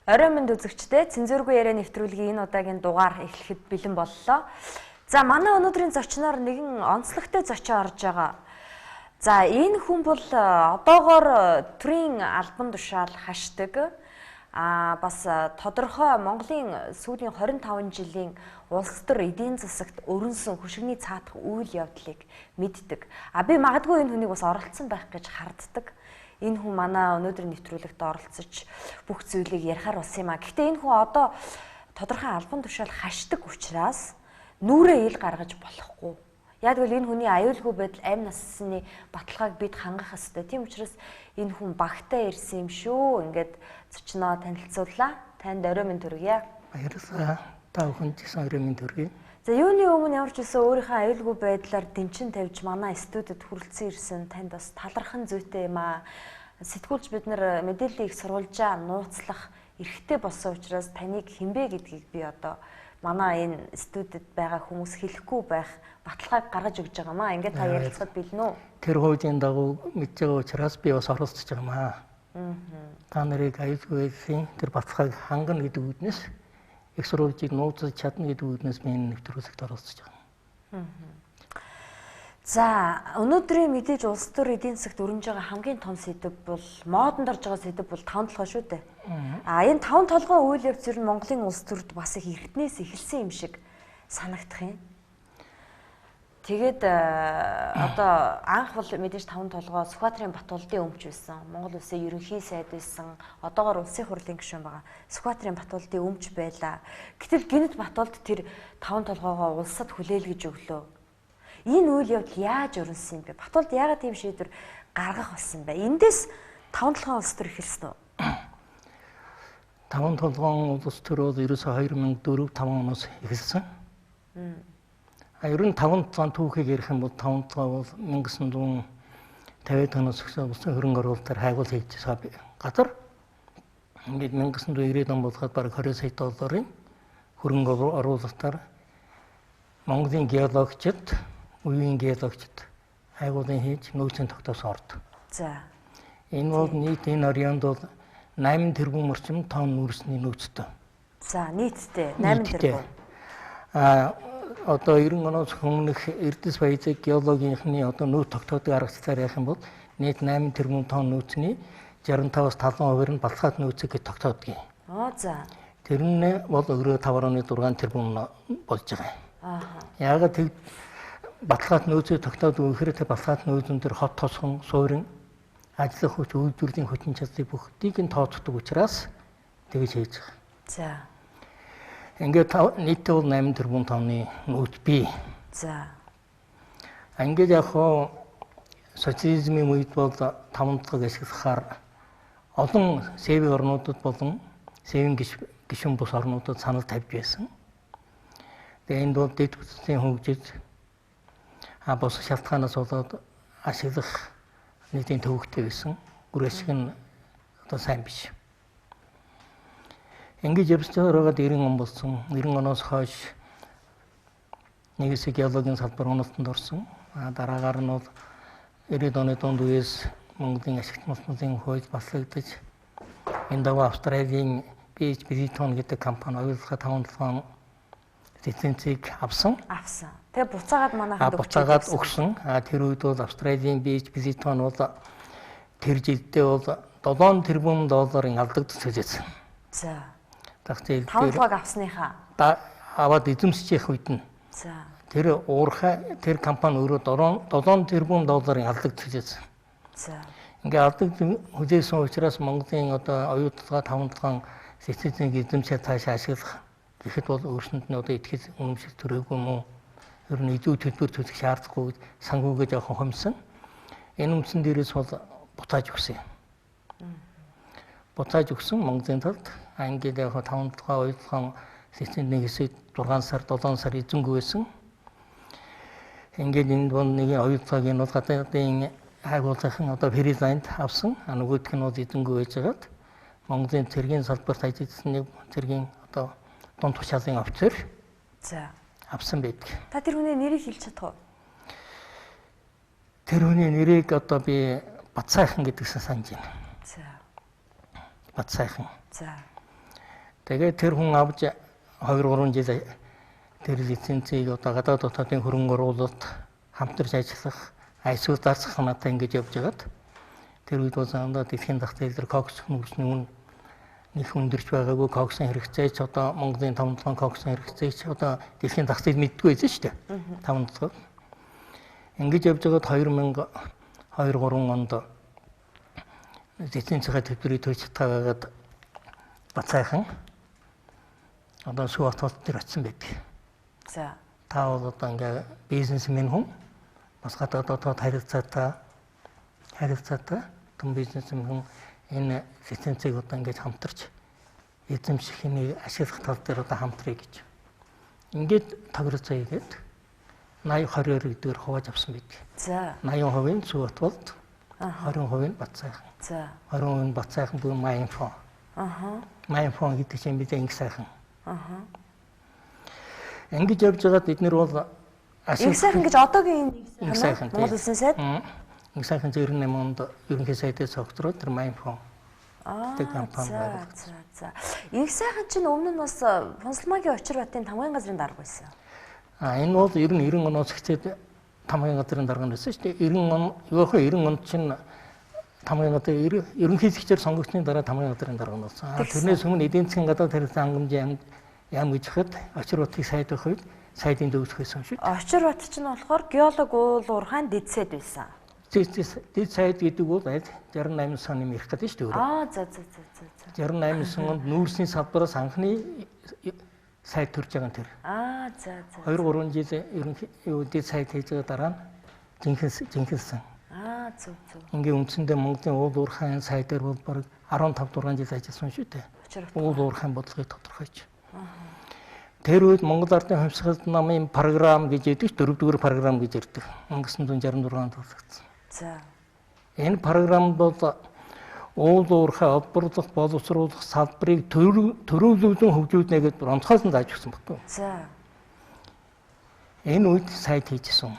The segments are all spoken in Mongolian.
Орой минь үзэгчдээ цензургүй яриа нэвтрүүлгийн энэ удаагийн дугаар эхлэхэд бэлэн боллоо. За манай өнөөдрийн зочноор нэгэн онцлогтой зочин орж байгаа. За энэ хүн бол одоогоор төрийн албан тушаал хашдаг. Бас тодорхой Монголын сүүлийн 25 жилийн улс төр эдийн засагт өрнсөн хөшигний цаатах үйл явдлыг мэддэг. Би магадгүй энэ хүнийг бас оролцсон байх гэж харддаг. Энэ хүн манай өнөөдрийн нэвтрүүлэгт оролцож бүх зүйлийг ярихаар болсон юм а. Гэхдээ энэ хүн одоо тодорхой албан тушаал хашдаг учраас нүрээ ил гаргаж болохгүй. Яг л энэ хүний аюулгүй байдал амь насны баталгааг бид хангах ёстой. Тийм учраас энэ хүн багтаа ирсэн юм шүү. Ингээд зочноо танилцууллаа. Танд орой минь төргийа. Баярлалаа. Та бүхэнд гэсэн орой минь төргий. За юуны өмнө ямар ч үсэн өөрийнхөө аюулгүй байдлаар дэмчин тавьж манай студид хүрэлцэн ирсэн танд бас талархан зүйтэй юм аа. Сэтгүүлч бид нар мэдээллийг их сурвалжаа нууцлах эрхтэй болсон учраас таныг хинбэ гэдгийг би одоо манай энэ студид байгаа хүмүүс хэлэхгүй байх баталгааг гаргаж өгч байгаа маа. Ингээд та ярилцахад бэлэн үү? Тэр хувийн дагуу мэдж байгаа учраас би бас оролцож байгаа маа. Та нарыг аюулгүй гэхийн тэр баталгааг хангана гэдэг үднэс их сурвалжийг нууцлаж чадна гэдэг үднэс би энэ нэвтрүүлэгт оролцож байгаа. За өнөөдрийн мэдээж улс төр эдийн засагт өрнөж байгаа хамгийн том сэдэв бол модонд орж байгаа сэдэв бол 5 толгой шүү дээ. Энэ 5 толгой үйл явц ер нь Монголын улс төрд бас их эртнээс эхэлсэн юм шиг санагдах юм. Тэгээд одоо анх бол мэдээж 5 толгой Сүхбаатарын Батболдын өмч байсан. Монгол улсын ерөнхий сайд байсан. Одоогоор улсын хурлын гишүүн байгаа. Сүхбаатарын Батболдын өмч байлаа. Гэтэл гинэт Батболд тэр 5 толгойгоо улсад хүлээлгэж өглөө. Энэ үйл явдал яаж өрнсөн юм бэ? Батболд яагаад тийм шийдвэр гаргах болсон бэ? Эндээс 5 толгойн улс төр эхэлсэн үү? 5 толгойн улс төр бол ерөөсөө 2004-5 оноос эхэлсэн. Ер нь 5 толгойн түүхийг ярих юм бол 5 толгой бол 1950-ад оноос эхэлсэн улсын хөрөнгө оруулалтаар хайгуул хийж байгаа газар. Ингээд 1990-ад он болоход бараг 20 сая долларын хөрөнгө оруулалтаар Монголын геологчид үеийн геологчид хайгуулын хийж нөөцийн тогтоосон орд. За. Энэ бол нийт энэ орионд бол 8 тэрбум орчим тонн нүүрсний нөөцтэй. За нийтдээ 8 тэрбум. Одоо 90 оноос өмнөх Эрдэс баязыг геологийнхны одоо нөөц тогтоодог аргачлалаар ярих юм бол нийт 8 тэрбум тонн нөөцний 65-аас 70% нь балхаад нөөцийг тогтоодог юм. За. Тэр нь бол өөрөө 5.6 тэрбум болж байгаа юм. Яагаад тэг баталгаат нөөцөө тогтоодог гэхээр тэр баталгаат нөөцөн дээр хот тосгон, суурин, ажиллах хүч, үйлдвэрлэлийн хүчин чадлыг бүгдийг нь тооцдог учраас тэгж хийж байгаа. За. Ингээд нийтдээ бол 8 тэрбум тонны нөөц бий. За. Ингээд яг хоо социализмын үед бол 5 толгойг ашиглахаар олон сэвийн орнуудад болон сэвийн гишүүн бус орнуудад санал тавьж байсан. Тэгээ энд бол дэд бүтцийн хөгжиж бус шалтгаанаас болоод ашиглах нийтийн төвөгтэй байсан. Гүр ашиг нь одоо сайн биш. Ингээд явж байгаагаад 90 он болсон. 90 оноос хойш нэг хэсэг геологийн салбар уналтанд орсон. Дараагаар нь бол 90 оны дунд үеэс Монголын ашигт малтмын хууль батлагдаж энэ дагуу Австралийн BHP-тон гэдэг компани оюутлага 5 толгойн лицензийг авсан. Тэгээ буцаагаад манайхад буцаагаад өгсөн. Тэр үед бол Австралийн BHP-тон бол тэр жилдээ бол 7 тэрбум долларын алдагдаж төлөөсөн. За. Тэгэхээр 5 толгойг авсныхаа аваад эзэмсэж явах үед нь. За. Тэр уурхай тэр компани өөрөө 7 тэрбум долларын алдагдаж төлөөсөн. За. Ингээ алдагдаж хүлээсэн учраас Монголын одоо оюутлага 5 толгойн лицензийг эзэмшээд цаашаа ашиглах гэхэд бол өөрсөнд нь одоо итгэл үнэмшил төрөөгүй юм уу? Ер нь илүү төлбөр төлөх шаардлагагүй сангуугаа жоохон хомсон. Энэ үндсэн дээрээс бол буцааж өгсөн юм. Буцааж өгсөн Монголын талд ангид яг 5 толгой оюутлогын лицензийн хэсэг 6 сар 7 сар эзэнгүй байсан. Ингээд энд бол нэг оюутлагын бол гадаадын хайгуулгын одоо фриланд авсан. Нөгөөх нь бол эзэнгүй байжгаад Монголын цэргийн салбарт ажилласан нэг цэргийн одоо дунд тушаалын офицер. За. Авсан байдаг. Та тэр хүний нэрийг хэлж чадах уу? Тэр хүний нэрийг одоо би Батсайхан гэдгсэн санаж байна. За. Батсайхан. За. Тэгээд тэр хүн авч 2-3 жил тэр лицензийг одоо гадаад дотоодын хөрөнгө оруулалт хамтарч ажиллах айсуу зарцах санаатай ингэж явж байгаад тэр үед бол заандаа дэлхийн зах зээл дээр кокс хөрсний үн их өндөрч байгаагүй коксын хэрэгцээч одоо Монголын 5-7 коксын хэрэгцээч одоо дэлхийн зах зээл мэддэггүй байсан шүү дээ. 5-7. Ингэж явж байгаад 2002-3 онд лицензийн төлбөрийг төлж чадаагаад Бацайхан одоо Сүбат дээр очсон байдаг. За. Та бол одоо ингээ бизнесмен хүн бас гадаад одоо харилцаатай том бизнесмен хүн энэ лицензийг одоо ингэж хамтарч эзэмших нэг ашиглах тал дээр одоо хамтрая гэж. Ингээд тохиролцоо хийгээд 80-20 гэдгээр хувааж авсан байдаг. За. 80% Сүбат болд 20% Бацайхан. За. 20% Бацайхан буюу Майнфон. Майнфон гэдэг чинь бид ингэ сайхан. Ингэж явж байгаад бид нэр бол Их сайхан гэж одоогийн нэг сайхан Монгол Улсын сайд. Их сайхан 98 онд ерөнхий сайдыг цогцроод тэр Майнфон гэдэг компани байгуулсан. За. Их сайхан чинь өмнө нь бас Фонсолмагийн Очир батын тамгын газрын дарга байсан. Энэ бол ер нь 90 оноос эхлээд тамгын газрын дарга байсан шүү дээ. 90 он, юу вэ? 90 онд чинь тамгын газар ерөнхийлөгчөөр сонгогдсны дараа тамгын газрын дарга болсон. Тэрнээс өмнө эдийн засгийн гадаад харилцаа хангамжийн яам гэж хад Очир батын сайд байх үед сайдын дүүсэх байсан шүү дээ. Очир бат чинь болохоор геолог уул уурхайн дэд сайд байсан. Дэд сайд гэдэг бол 68 оны мэрх гэдэг шүү дээ. За. 68 онд нүүрсний салбараас анхны сайд төрж байгаа нь тэр. За. 2-3 жил ерөнхий дэд сайд хийж байгаа дараа нь жинхэнсэн. Зөв. Ингээ үндсэндээ Монголын уул уурхайн сайдаар бол бараг 15-6 жил ажилласан шүү дээ. Уул уурхайн бодлогыг тодорхойлж. Тэр үед Монгол Ардын хувьсгал намын програм гэж яддаг 4-р програм гэж ярьдаг. 1966 онд тогтсон. За. Энэ програмд бол уул уурхай олборлох, боловсруулах салбарыг төрөлөвлөн хөгжүүлнэ гэдэг онцгойсон зааж өгсөн баггүй. За. Энэ үед сайд хийжсэн.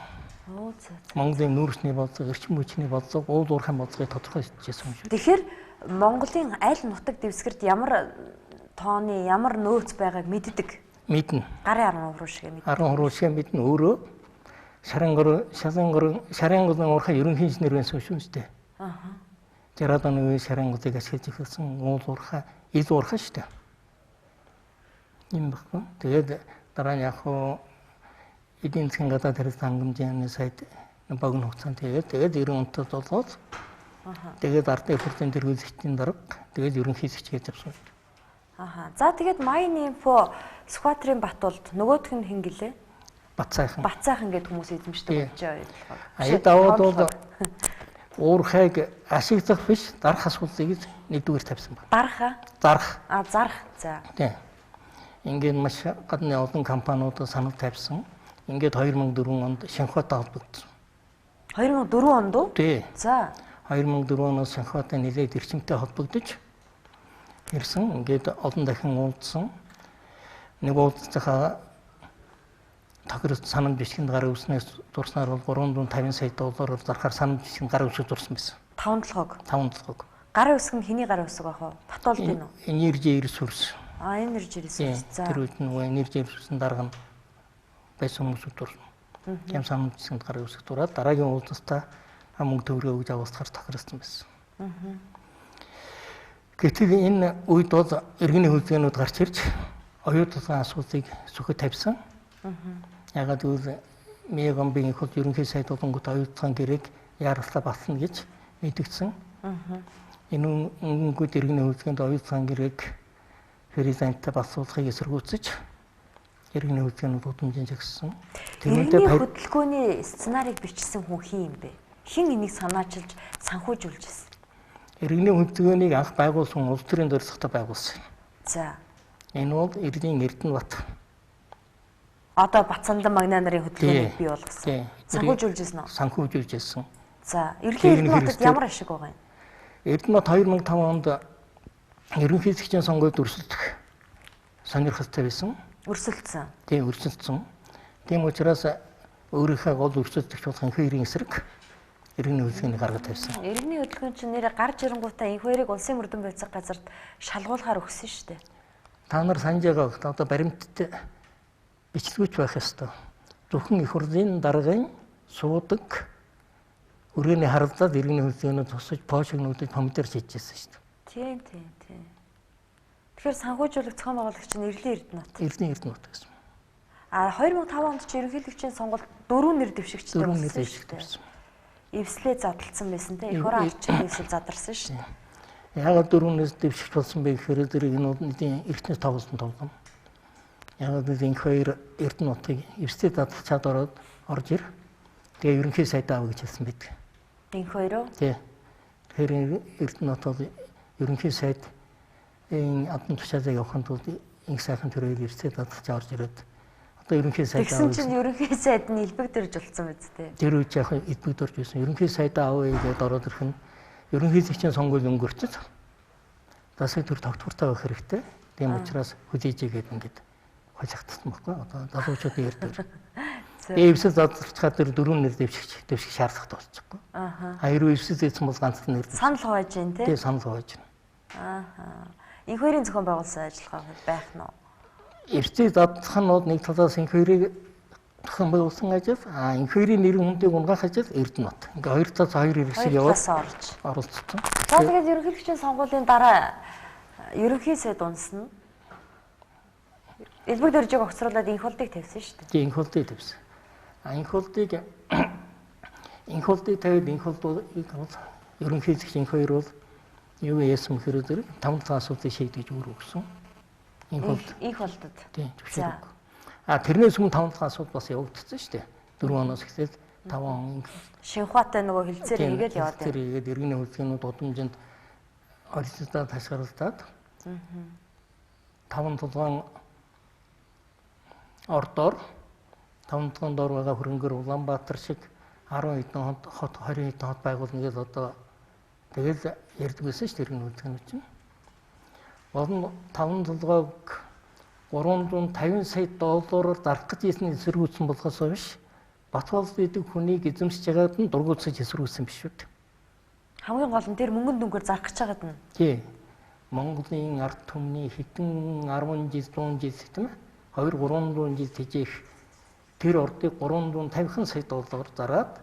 Монголын нүүрсний бодлого, эрчим хүчний бодлого, уул уурхайн бодлогыг тодорхойлж ирсэн юм шүү. Тэгэхээр Монголын аль нутаг дэвсгэрт ямар тооны ямар нөөц байгааг мэддэг. Мэднэ. Гарын 10 хуруу шиг мэднэ. 10 хуруу шиг мэднэ. Өөрөө Шарангорын уурхай ерөнхий инженер байсан шүү дээ. 60-аад оны үеийн Шарангорыг ашиглаж эхэлсэн уул уурхай, ил уурхай шүү дээ. Юм баггүй. Тэгээд дараа нь яг хуу эдийн засгийн гадаад харилцаа хангамжийн сайд богино хугацаанд тэгээд 90 онтой болоод тэгээд ардын хүртэн тэргүүлэгчдийн дарга тэгээд ерөнхийлөгч гэж авсан. За тэгээд Майны инфо Сүхбаатарын Батулд нөгөөх нь хэн гэлээ? Бацайхан гэдэг хүмүүс эзэмшдэг гэж байна. Даваад бол уурхайг ашиглах биш дарах асуудлыг нэгдүгээр тавьсан байна. Дарах. Зарах. За. Тийм. Ингээд маш гадны олон компаниудад санал тавьсан. Ингээд 2004 онд Шинхбааттай холбогдсон. 2004 онд уу? Тий. За. 2004 оноос Шинхбааттай нэлээд эрчимтэй холбогдож ирсэн. Ингээд олон дахин уулзсан. Нэг уулзцахаа тохиролцоо санал бичгийн гар үүснээс дурснаар бол 350 сая доллараар зарахаар санал бичгийн гар үүсэг дурсан байсан. 5 Гар үүсэг нь хэний гар үүсэг ах вэ? Батулдын уу? Энержи ресурс. Энержи ресурс. За. Тэр үед нөгөө энержи ресурсын дарга нь байсан хүмүүсүүд дурсан. Ям санал бичгийн гар үүсэг дураад дараагийн уулзалтаа мөнгө төгрөгөө өгж авалцахаар тохиролцсон байсан. Гэтэл энэ үед бол иргэний хөдөлгөөнүүд гарч ирж оюутлын асуудлыг сүхэд тавьсан. Ягаад гэвэл Мегомбын их хол ерөнхий сайд болонгот оюутлын гэрээг яаралтай батлна гэж мэдгдсэн. Энэ өнгөд иргэний хөдөлгөөнд оюутлын гэрээг президенттэй басуулахыг эсэргүүцэж иргэний хөдөлгөөнүүд удамжин жагссан. Иргэний хөдөлгөөний сценарийг бичсэн хүн хин юм бэ? Хин энийг санаачилж санхүүжүүлж ирсэн? Иргэний хөдөлгөөнийг анх байгуулсан улс төрийн зорилготой байгуулсан. За. Энэ бол Эрдэнэ Эрдэнэбат. Одоо Батсандан Магна нарын хөдөлгөөнийг бий болгосон. Санхүүжүүлжсэн үү? Санхүүжүүлжсэн. За, Эрдэнэбатад ямар ашиг байгаа юм? Эрдэнэбат 2005 онд ерөнхийлөгчийн сонгуульд өрсөлдөх сонирхолтой байсан. Өрсөлдсөн. Тийм, өрсөлдсөн. Тийм учраас өөрийнхөө гол өрсөлдөгч болох инхээрийн эсрэг иргэний хөдөлгөөнийг гаргаж тавьсан. Иргэний хөдөлгөөн чинь нэрээ гарч ирэнгуутаа инхээрийг улсын мөрдөн байцаах газарт шалгуулахаар өгсөн шүү дээ. та нар санаж байгаа одоо баримттай бичлэгч байх ёстой. Зөвхөн их хурлын даргын суудаг өрөөний харалдаад иргэний хөдөлгөөнөд тусаж пошиг нүдэд помидор шийдчихсэн шүү дээ. Тийм. Тэгэхээр санхүүжүүлэх зохион байгуулагч нь Эрдэнэ Эрдэнэт. Эрдэнэ Эрдэнэт гэсэн. 2005 онд ч ерөнхийлөгчийн сонгуульд 4 нэр дэвшигчтэй болсон шүү дээ. дээ. Эвслээ задлцсан байсан те. Их хороо авчин эвсэл задарсан шүү дээ. Яагаад 4 нэр дэвшигч болсон бэ гэхээр зэрэг энэ эртнээс тоглосон тоглоом. Яагаад гэвэл энэ хоёр Эрдэнэтийг эвслээ задлчаад ороод орж ир. Тэгээ ерөнхий сайдаа авах гэж хэлсэн байдаг. Энэ хоёроо? Тий. Тэгэхээр Эрдэнэт бол ерөнхий сайд энэ адны тушаалыг явахын тулд инх сайхан төрөйг эвслээ задлж орж ирээд одоо ерөнхий сайдаа тэгсэн чинь ерөнхий сайд нь илбэгдэрж болсон биз дээ. Тэр үеч яг илбэгдэрж байсан. Ерөнхий сайдаа авъя гэдээ ороод ирэх нь ерөнхийлөгчийн сонгуул өнгөрчөж засаг төр тогтвортой байх хэрэгтэй. Тийм учраас хүлээжээгээд ингээд хожигдсан байхгүй. Одоо залуучуудын ярьдаг. Эвсэл задлахад тэр 4 нэр дэвших шаардлагатай болчихгүй. Хоёр эвсэл зээсэн бол ганц нэр. Санал хувааж байна тий. Тий, санал хувааж байна. Энэ хоёрын зохион байгуулсан ажиллагаа байх нь уу? Эвсэл задлах нь нэг талаас энэ хоёрыг зохион байгуулсан ажил, энэ хоёрын нэр хүндийг унгаах ажил Эрдэнэт. Ингээ хоёр талаас хоёр хэрэгсэл яваад оролцсон. За тэгээд ерөнхийлөгчийн сонгуулийн дараа ерөнхий сайд унсна. Элбэг дөржиг огцруулаад инх холдыг тавьсан шүү дээ. Тий, инх холдыг тавьсан. Инх холдыг тавиад инх холдыг ерөнхийлөгч инх хоёр бол юу яасан гэхээр зэрэг 5 асуудлыг шийдэж өөрөө өгсөн. Инх холдод. Тий, зөвшөөрөг. Тэрнээс өмнө 5 асуудал бас явагдсан шүү дээ. 4 оноос эхлээд 5 он Шинхуатай нөгөө хилцээр хийгээд яваад байна. Хилцээр хийгээд иргэний хөдөлгөөнүүд удамжинд оролцоод ташаарлаад 5 ордоор 5 доор байгаа хөрөнгөөр Улаанбаатар шиг 10 хэдэн хот 20 хэдэн хот байгуулна гэж одоо тэгэл ярьдаг байсан шүү дээ иргэний хөдөлгөөнүүд чинь. Болон 5 толгойг 350 сая доллараар зарах гэж ийсний эсэргүүцсэн болохоос биш Батболд идэг хүнийг эзэмсэж байгаад нь дургуутсаж эсэргүүцсэн биш үү? Хамгийн гол нь тэр мөнгөнд дүнгээр зарах гэж байгаад нь. Тий. Монголын ард түмний хэдэн 10 жил 100 жил тийм ээ 2-300 жил тэжээх тэр ордыг 350 сая доллараар зараад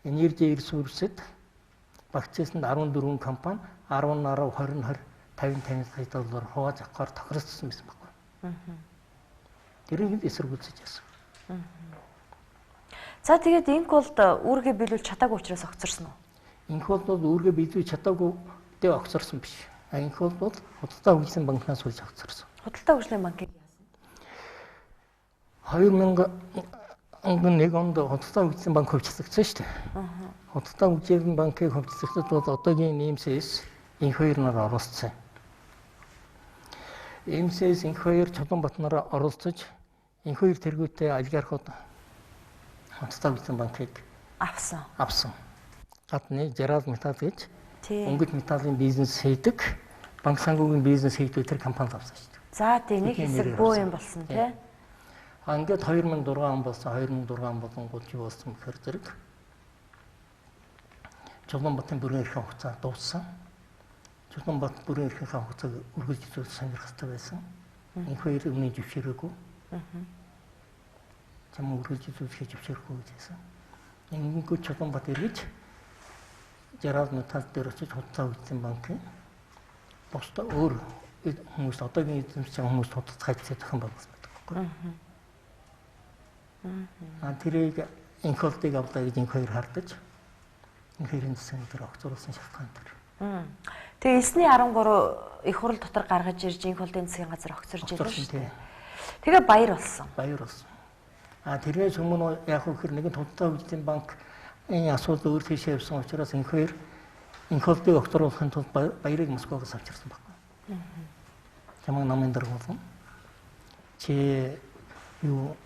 энерги ресурсэд багцээсэнд 14 компани 10 50 сая доллар хувааж авахаар тохиролцсон байсан байхгүй. Тэрийг эсэргүүцэж яасан. За тэгээд инх болд үүргээ биелүүлж чадаагүй учраас огцорсон уу? Инх болд үүргээ биелүүлж чадаагүй дэ огцорсон биш. Инх бол худалдаа хөгжлийн банкнаас үлж огцорсон. Худалдаа хөгжлийн банкыг яасан? 2001 онд худалдаа хөгжлийн банк хөвчлөгдсөн шүү дээ. Худалдаа хөгжлийн банкыг хөвчлөгдөд бол одоогийн НИМС инх хоёр нар оролцсон. НИМС инх хоёр Чулуунбат нараа оролцож инх хоёр тэргүүтээ олигархууд худалдаа хөгжлийн банкыг авсан. Гадны Жерал Металл гэж өнгөт металлын бизнес хийдэг, банк санхүүгийн бизнес хийдэг тэр компани авсан шүү дээ. За тийм нэг хэсэг бөө юм болсон тий. Ингээд 2006 он болсон. 2006 он болонгууд юу болсон гэхээр зэрэг Чулуунбатын бүрэн эрхийн хугацаа дууссан. Чулуунбат бүрэн эрхийн хугацааг үргэлжлүүлж сонирх хэрэгтэй байсан. Энэ хоёр өмнө зөвшөөрөөгүй. Чам үргэлжлүүлж зөвшөөрөхгүй гэсэн. Ингээд Чулуунбат эргэж Жерал Металл дээр очиж худалдаа хөгжлийн банкын бусдаа өөр хүмүүс одоогийн эзэмшиж байгаа хүмүүс худалдаж хайцсан зохион байгуулсан байдаг байхгүй. Тэрийг инх холдыг авлаа гэж инх хоёр хардаж инх хоёрын засгийн дээр огцруулсан шалтгаан тэр. Тэгээ 9-13 их хурл дотор гаргаж ирж инх холдын засгийн газар огцорж ирлээ шүү дээ. Тэгээ баяр болсон. Тэрнээс өмнө яг хөр нэгэн худалдаа хөгжлийн банк энэ асуудал өөр тийшээ явсан учраас инх хоёр инх холдыг огцруулахын тулд баярыг Москвагаас авчирсан байна. Чамаг намын дарга болон чи юу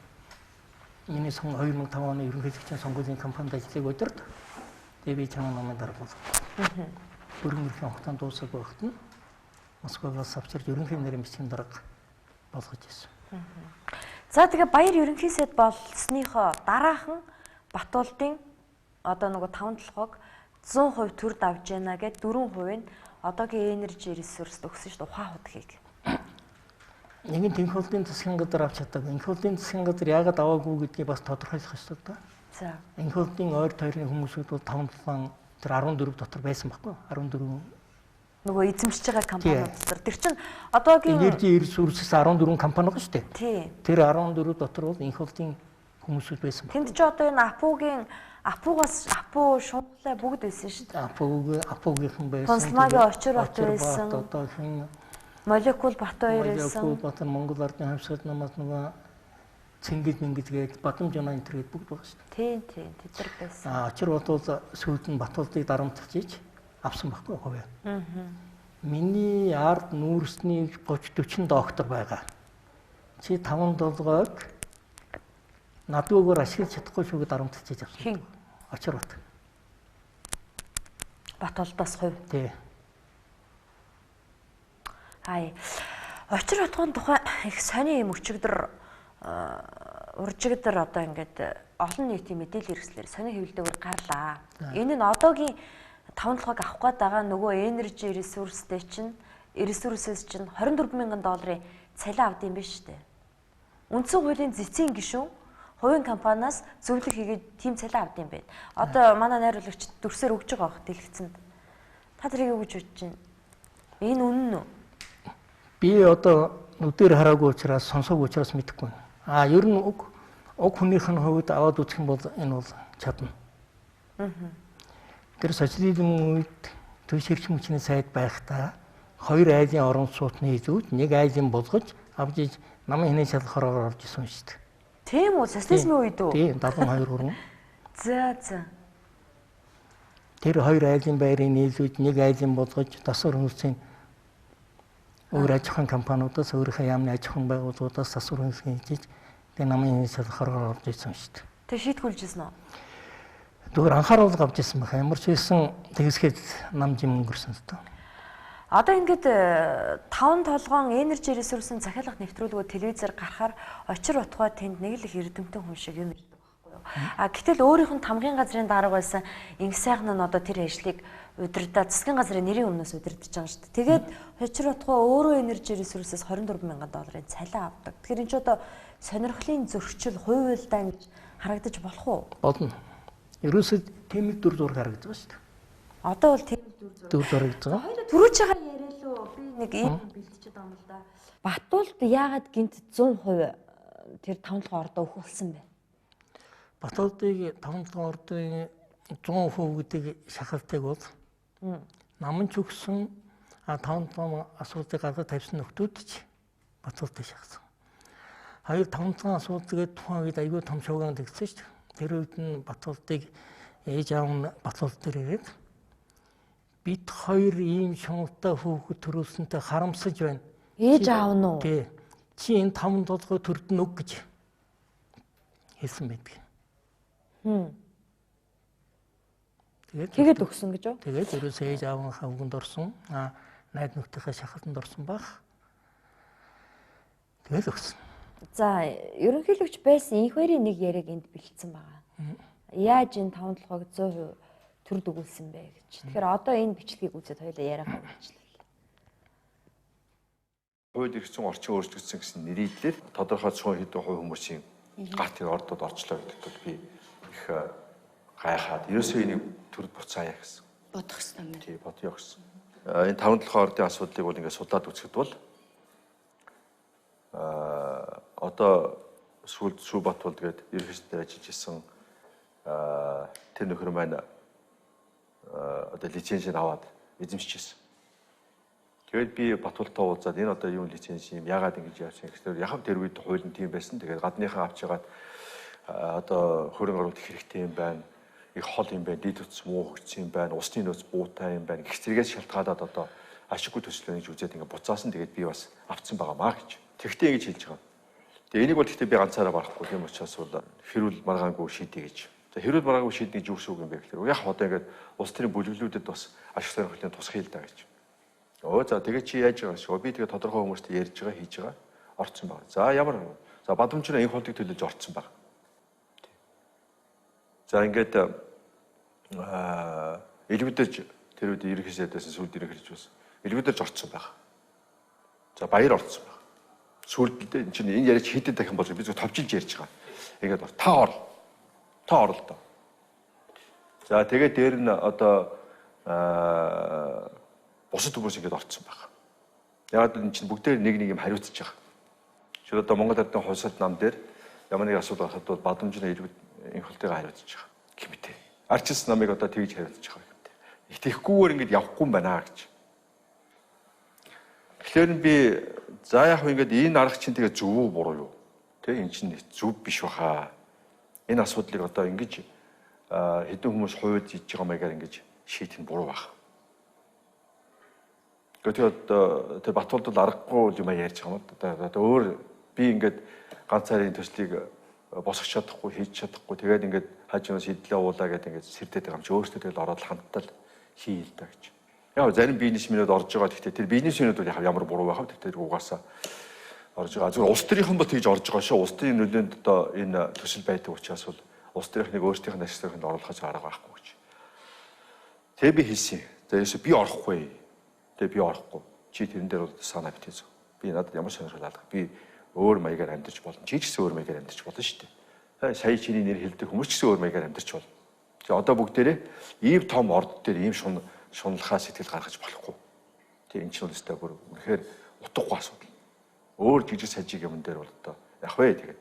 миний 2005 оны ерөнхийлөгчийн сонгуулийн кампанид ажиллах өдөрт би чамаг намын дарга болон бүрэн эрхийн хугацаанд дуусах багт нь Москвагаас авчирч ерөнхий нэрийн бичгийн дарга болгож ирсэн. За тэгээ баяр ерөнхий сайд болсныхоо дараахан Батболдын одоо нөгөө 5 толгойг 100% төр давж яана гэд 4% нь одоогийн энержи ресурс өгсөн шүү дээ ухаан худгийг. Нэгэн тэнхүүлтийн засгийн газар авч чадаагүй. Энхүүлтийн засгийн газар яагаад аваагүй гэдгийг бас тодорхойлох ёстой доо. За. Энхүүлтийн ойр тойрны хүмүүсүүд бол 5-7 тэр 14 дотор байсан байхгүй. 14 Нөгөө эзэмшиж байгаа компаниуд дотор. Тэр чинь одоогийн Energy Resources 14 компани байгаа шүү дээ. тий. Тэр 14 дотор бол энхүүлтийн хүмүүсүүд байсан. Тэнд ч одоо энэ Апугаас шунглаа бүгд байсан шүү дээ. Апугийнхан байсан. Консламагийн Очир бат байсан. Одоо хин Молекул бат хоёр байсан. Молекул бат Монгол Ардын хамсгалт намаас нөгөө Цэнгэл гээд Бадамж оноо энэ төргээд бүгд байгаа шүү дээ. Тийм тэд нар байсан. Очир бат бол сүйд нь Батуулдыг дарамтгаж авсан байхгүй хувь. Миний ард нүүрсний 30-40 доктор байгаа. Чи 5-7-ыг надуугаар ашиглаж чадахгүй шүү гэж дарамтгаж авсан. Хин Очир бат. Батуулдаас хувь. Тий. Очир батгын тухай их сони юм өчигдөр уржигдэр одоо ингээд олон нийтийн мэдээлэл хэрэгслэр сони хэвлэлээр гарлаа. Энэ нь одоогийн 5-7-ыг авах гээд байгаа нөгөө Energy Resources чинь 24 мянган долларын цалин авд юм биш үү? Үндсэн хуулийн зэцийн гишүүн хувийн компаниас зөвлөх хийгээд тийм цалин авд юм байна. Одоо манай найруулагч дүрсээр өгж байгаа бох дэлгэцэнд. Та тэрийг юу гэж бодож байна? Энэ үнэн үү? Би одоо нүдээр хараагүй учраас сонсоогүй учраас мэдэхгүй байна. Ер нь уг хүнийх нь хувьд аваад үзэх юм бол энэ бол чадна. Тэр социализмын үед төв ширч мөчний сайд байхдаа 2 айлын орон сууцны изүүд 1 айлын болгож авж иж намын хинээ шалхахаар орж исэн шүү дээ. Тийм үү? Социализмын үед үү? Тийм 72 хүрэн. За. Тэр 2 айлын байрын нийлүүд 1 айлын болгож засвар хөнсөйн өөр аж ахуйн компаниудаас өөрийнхөө яамны аж ахуйн байгууллагуудаас засвар хөнсөйн хийж тэр намын хинээ шалхахаар орж исэн шүү дээ. Тэг шийтгүүлжсэн үү? Зүгээр анхааруулга авч ирсэн байх. Ямар ч байсан тэгсгээд нам жим өнгөрсөн л доо. Одоо ингээд 5 толгоон Energy Resource-ын захиалга нэвтрүүлгүүд телевизээр гарахаар очир утгаа тэнд нэг л их эрдэмтэн хүн шиг юм ирдэг байхгүй юу? Гэтэл өөрийнх нь тамгын газрын дарга байсан инх сайхан нь одоо тэр ажлыг удирдаа засгийн газрын нэрийн өмнөөс удирдах байгаа шүү дээ. Тэгээд очир утгаа өөрөө Energy Resource-с 24 мянган долларын цалин авдаг. Тэгэхээр энэ ч одоо сонирхлын зөрчил, хуйлдаан гэж харагдаж болох уу? Болно. Ерөөсөө тэмэг дүр зураг харагдаж байгаа шүү дээ. Одоо бол тэмэг дүр зураг гэж байгаа. Хоёул түрүүч байгаа яриа лөө би нэг ийм бэлтчихэд байгаа юм л да. Батуулд яагаад гинт 100% тэр 5-7 ордоо өхүүлсэн бэ? Батуулдыг 5-7 ордын 100% гэдэг шахалтыг бол наман ч өгсөн 5-7 асуудлыг гаргаж тавьсан нөхдүүд ч Батуулдыг шахсан. 2-5 асуудал гэдэг тухайн үед аюул том шууган тэгсэн шүү дээ. Тэр үед нь Батуулдыг ээж аав нь Батуулд дээр ирээд бид хоёр ийм шуналтай хүүхэд төрүүлсэнтэй харамсаж байна. Ээж аав нь уу? Тий. Чи энэ 5-7 төрдөн өг гэж хэлсэн байдаг. Тэгээд өгсөн гэж үү? Тэгээд ерөөсөө ээж аавынхаа үгэнд орсон. Найд нөхдийнхээ шахалтанд орсон баг. Тэгээд өгсөн. За, ерөнхийлөгч байсан инх хоёрын нэг яриаг энд бэлдсэн байгаа. Яаж энэ 5-7-ыг 100% төрд өгүүлсэн бэ гэж. Тэгэхээр одоо энэ бичлэгийг үзээд хоёулаа яриагаа үргэлжлүүлээ. Хууль эрх зүйн орчин өөрчлөгдсөн гэсэн нэрийдлэр тодорхой цөөн хэдэн хувь хүмүүсийн гарт тэр ордод орчлоо гэдэгт би их гайхаад ерөөсөө энийг төрд буцаая гэсэн. Бодох хэрэгтэй юм байна. Тий, бодъё гэсэн. Энэ 5-7 ордын асуудлыг бол ингээд судлаад үзэхэд бол одоо сүү Батуулд гээд ерөнхийдөө ажиллаж исэн тэр нөхөр маань одоо лицензийг аваад эзэмшижсэн. Тэгээд би Батуултай уулзаад энэ одоо юу лиценз юм яагаад ингэж яасан гэхээр яхав тэр үед хуулийн тийм байсан. Тэгээд гадныхаа авч ягаад одоо хөрөнгө оруулалт хэрэгтэй юм байна. Их хол юм байна. Дид утас муу хөгжсөн юм байна. Усны нөөц буутай юм байна. Гэх зэрэгээс шалтгаалаад одоо ашиггүй төсөл гэж үзээд ингээд буцаасан. Тэгээд би бас авцсан байгаамаа гэж. Тэгтээ ингэж хэлж байгаа. Тэгээ энийг бол гэхдээ би ганцаараа барахгүй тийм учраас бол хэрүүл маргаангүй шийдэе гэж. За хэрүүл маргаангүй шийдэх гэж юу гэсэн үг юм бэ гэхээр яг одоо ингээд улс төрийн бүлэглүүдэд бас ашиг сонирхлын тусгай л даа гэж. За тэгээ чи яаж байгаа шүү. Би тэгээ тодорхой хүмүүстэй ярьж байгаа, хийж байгаа, орцсон байна. За ямар за Бадамжны энэ холдыг төлөж орцсон байна. За ингээд элбэдэрж тэр үед ерөнхий сайдаас сүлд ирэх хэрэг байсан. Элбэдэрж орцсон байна. За баяр орцсон байна. Сүүлд энэ чинь энэ яриач хэдэд дахин болж би зөв товчилж ярьж байгаа. Ингээд та ор л доо. За тэгээд дээр нь одоо бусад хүмүүс ингээд орцсон байна. Яг энэ чинь бүгдээр нэг юм хариуцж байгаа. Шил одоо Монгол Ардын хувьсалт нам дээр ямар нэг асуудал гарахад бол бадамжны иргэд энэ хөлтэйгээ хариуцж байгаа. Гэмтэй. Арчилс намыг одоо тэгж хариуцж байгаа гэмтэй. Их тэхгүйгээр ингээд явахгүй юм байна гэж. Тэгэхээр би за яг ингээд энэ арга чинь тэгээ зөв үү буруу юу? Тэ энэ чинь зөв биш баха. Энэ асуудлыг одоо ингэж хэдэн хүмүүс хувьд хийж байгаа маягаар ингэж шийдэх нь буруу баг. Тэгээд тэр Батболдод аргагүй юм ярьж байгаа юм да. Одоо өөр би ингээд ганцаараа энэ төслийг босгох чадахгүй, хийж чадахгүй. Тэгээд ингээд хажуунаас шийдлээ уулаа гэдэг ингээд сэрдээд байгаа юм чи өөртөө тэгэл ороод хамтдаа хий л да гэж. Яг зарим бизнесмэнүүд орж байгаа. Гэхдээ тэр бизнесмэнүүд бол ямар буруу байх вэ? Тэр угаасаа орж байгаа. Зөвхөн улс төрийнхэн бол тэгж орж байгаа шүү. Улс төрийн нөлөөнд одоо энэ төсөл байдаг учраас бол улс төрийнхнийг өөрсдийнх нь ажлын оруулахаж арга байхгүй гэж. Тэгээ би хэлсэн. За би орохгүй. Тэгээ би орохгүй. Чи тэрэн дээр бол санаа битээ зөв. Би надад ямар сонирхол алга. Би өөр маягаар амьдарч болно. Чи ч гэсэн өөр маягаар амьдарч болно шүү дээ. Сая чиний нэр хэлдэг хүмүүс ч гэсэн өөр маягаар амьдарч болно. Тэгээ одоо бүгдээрээ ийм том орд дээр ийм шуналхаа сэтгэл гаргаж болохгүй. Тэгээ энэ ч үстэй бүр үнэхээр утгагүй асуудал. Өөр жижиг сажиг юм дээр бол одоо яг вэ тэгээд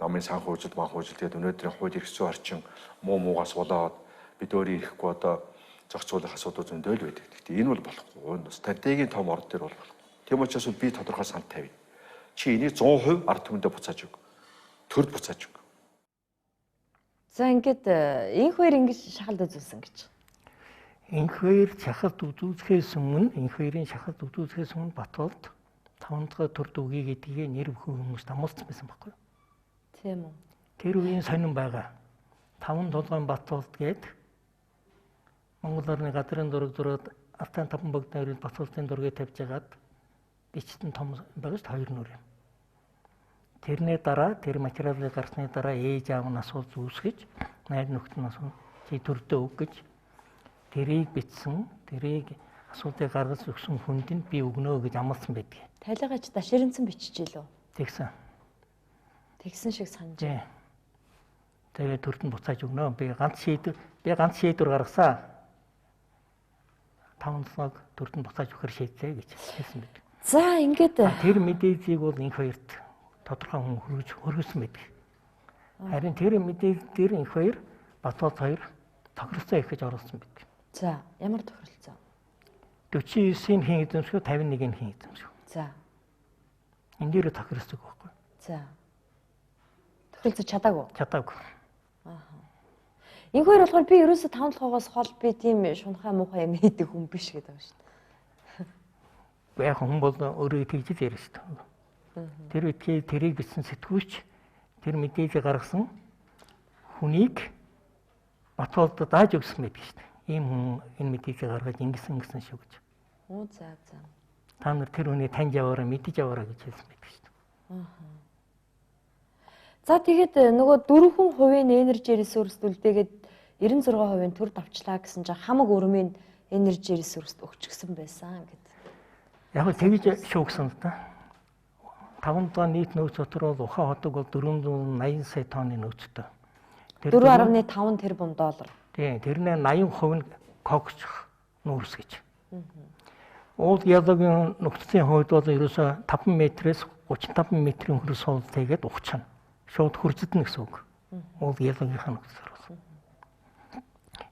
намын санхүүжилт, манхүүжилт тэгээд өнөөдрийн хууль эрх зүйн орчин муугаас болоод бид өөрөө ирэхгүй одоо зохицуулах асуудал зөндөл байдаг. Гэхдээ энэ бол болохгүй. Энэ стратегийн том орд дээр бол болохгүй. Тийм учраас би тодорхой санал тавина. Чи энийг 100% ард түмэндээ буцааж өг. Төрд буцааж өг. За ингээд энэ хоёр ингэж шахалт үзүүлсэн гэж. Энэ хоёр шахалт үзүүлэхээс өмнө энэ хоёрын шахалт үзүүлэхээс өмнө Батболд 5 дахь төрд үгүй гэдгийг нэр бүхэн хүмүүс амуулсан байсан байхгүй юу? Тийм үү. Тэр үеийн сонин байгаа. 5 толгойн Батболд гээд Монгол орны газрын дураг зураад Алтан таван богдны өрөөнд Батболдын дургийг тавьж агаад бичтэн том байгаас 2 нүр юм. Тэрний дараа тэр материалыг гарсны дараа ээж аав нь асуулт үүсгэж найз нөхдөд нь асуу чи төрдөө өг гэж тэрийг бичсэн тэрийг асуултыг гаргаж өгсөн хүнд нь би өгнө гэж амласан байдаг. Тайлгаач даширэнцэн биччихээ лөө. Тэгсэн. Тэгсэн шиг санаж. Тэгээд төрд нь буцааж өгнө. Би ганц шийдвэр гаргасаа. 5 цаг төрд нь буцааж өгөхөр шийдлээ гэж хэлсэн байдаг. За ингээд тэр мэдээллийг бол энэ хоёрт тодорхой хүн хөргөсөн байдаг. Харин тэр мэдээлэл дээр энэ хоёр Батболд хоёр тохиролцоо их гэж оруулсан байдаг. За ямар тохиролцоо? 49-ийн хийн эзэмшгүй 51-ийн хийн эзэмшгүй. За. Энэ дээр тохиролцоо байхгүй. За. Тохиролцоо чадаагүй. Чадаагүй. Энэ хоёр болохоор би ерөөсө 5 толгоогоос хол би тийм шунхай муухай юм хийдэг хүн биш гэдэг байгаа шүү дээ. Яг хүн бол өөрөө тэгж ярьж шүү дээ. Тэр үедээ тэрийг бичсэн сэтгүүлч тэр мэдээлэл гаргасан хүнийг Батболдод дааж өгсөн байдаг шүү дээ. Ийм хүн энэ мэдээлэл гаргаж ингэсэн шүү гэж. Оо за. Та нар тэр хүнийг таньж аваарай, мэдэж аваарай гэж хэлсэн байдаг шүү дээ. За тэгээд нөгөө 4% энержи ресурс үлдээгээд 96% төр давчлаа гэсэн чинь хамаг өрмийн энержи ресурст өгчихсөн байсан гэдэг. Яг л тэгж шүүгсэн л да. 5 дахь нийт нөөц дотор бол Ухаан хотог бол 480 сая тонны нөөцтэй. 4.5 тэрбум доллар. Тийм, тэрний 80% нь коксох нүүрс гэж. Уул геологийн нөхцөлийн хувьд бол ерөөсө 5 метрээс 35 метрийн хөрс суулт хийгээд ухчихна. Шууд хурцдна гэсэн үг. Уул геологийнхаа нөхцөл болсон.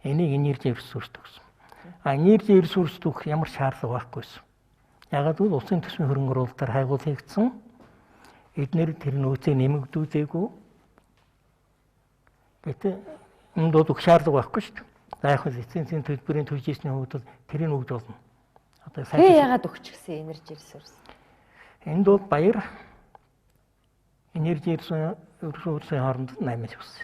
Энийг энержи ресурс гэсэн. Энержи ресурс түүх ямар шаардлага байхгүйсэн. Ягаад гэвэл улсын төсвийн хөрөнгө оруулалтаар хайгуул хийгдсэн. Эднэр тэр нөөцөө нэмэгдүүлээгүй. Гэтэл энд бол их шаардлага байхгүй шүү дээ. За яг л эцсийн төлбөрийн төлжсөний хувьд бол тэрийг өгж болно. Одоо сайн яагаад өгчихсэн энержи ресурс? Энд бол баяр энержи ресурсын хооронд 8 шивсэн.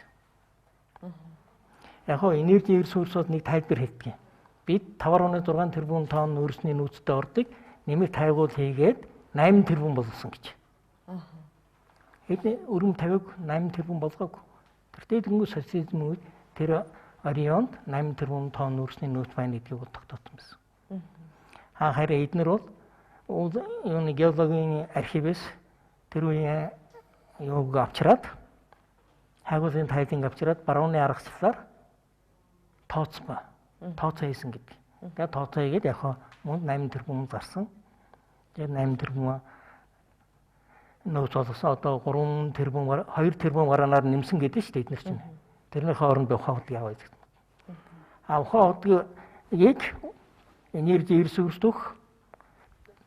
Яг хоо энержи ресурсууд нэг тайлбар хийдэг. Бид 5.6 тэрбум тонн өрсний нөөцтэй ордыг нэмэлт хайгуул хийгээд 8 тэрбум болсон гэж. Эдний өрөм тавиг 8 тэрбум болгоогүй. Тэртээ дөнгөж социализм үед тэр орионд 8 тэрбум тонн өрсний нөөц байна гэдгийг тогтоосон байсан. Харин эднэр бол юуны геологийн архивээс тэр үеийн юуг авчираад хайгуулын тайланг авчираад барууны аргачлалаар тооцоо хийсэн гэдэг. Тэгээд тооцоо хийгээд яг мөн 8 тэрбум зарсан. Тэгээд 8 тэрбум нөөц болгосон одоо 3 тэрбум 2 тэрбум гаранаар нэмсэн гэдэг шүү дээ эдгээр чинь. Тэрнийхээ оронд ухаан удгийг аваад гэдэг. Ухаан удгийг энержи ресурс төх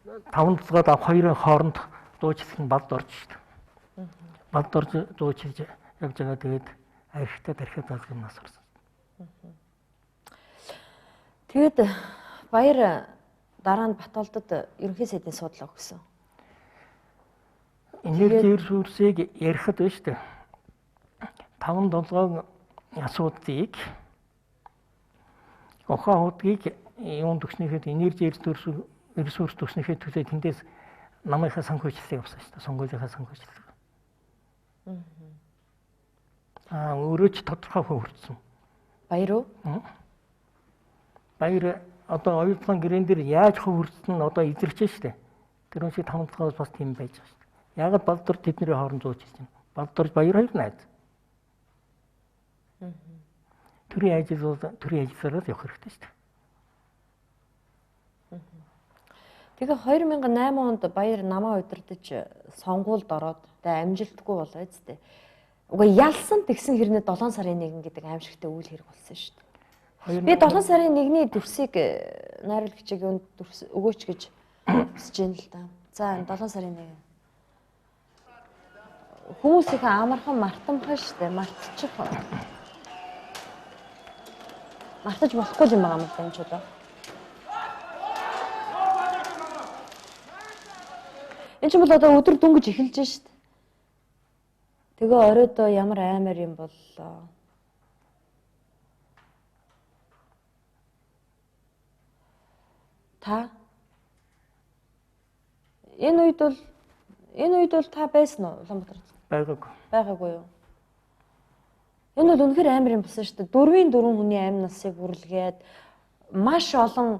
5 толгойд авах хоёрын хооронд дуучилсан балд орж шүү дээ. Балд орж дуучилж явж байгаа тэгээд архитаа тархиад залгамнаас орсон. Тэгэд баяр дараа нь Батболдод ерөнхий сайдын суудлаа өгсөн. Энержи ресурсыг ярихад байна шүү дээ. 5-7 асуудлыг ухаан удгийг юунд төгснөхэд энержи ресурс төгснөхэд төлөө тэндээс намынхаа санхүүжилтийг авсан шүү дээ. Сонгуулийнхаа санхүүжилтийг. Өөрөө ч тодорхой хөвөрсөн. Баяр уу? Баяр одоо оюутлын гэрэн дээр яаж хөвөрсөн нь одоо илэрч шүү дээ. Тэр үншиг 5-7-оос бас тийм байж байгаа шүү дээ. Яагаад Балдар тэдний хооронд зуучилж байна? Балдар баяр хоёр найз. Төрийн ажиллалаар явах хэрэгтэй шүү дээ. Тэгээ 2008 онд баяр намаа удирдах сонгуульд ороод тэгээ амжилтгүй болоо зү. Угаа ялсан тэгсэн хэрнээ 7 сарын 1 гэдэг аимшигтай үйл хэрэг болсон шүү дээ. Би 7 сарын 1-ний дүрсийг найруулагчиг юунд өгөөч гэж хүсэж байна л да. За 7 сарын 1. Хүмүүс их амархан мартамхаа шүү дээ. Мартаж болохгүй юм байгаа юм л энэ ч удаа. Энд чинь бол одоо өдөр дүнгиж эхэлж шүү дээ. Тэгээ оройдоо ямар аймаар юм боллоо. Та энэ үед бол та байсан уу Улаанбаатар? Байгаагүй юу? Энэ бол үнэхээр амар юм болсон шүү дээ. 4 хүний амь насыг бүрлгээд маш олон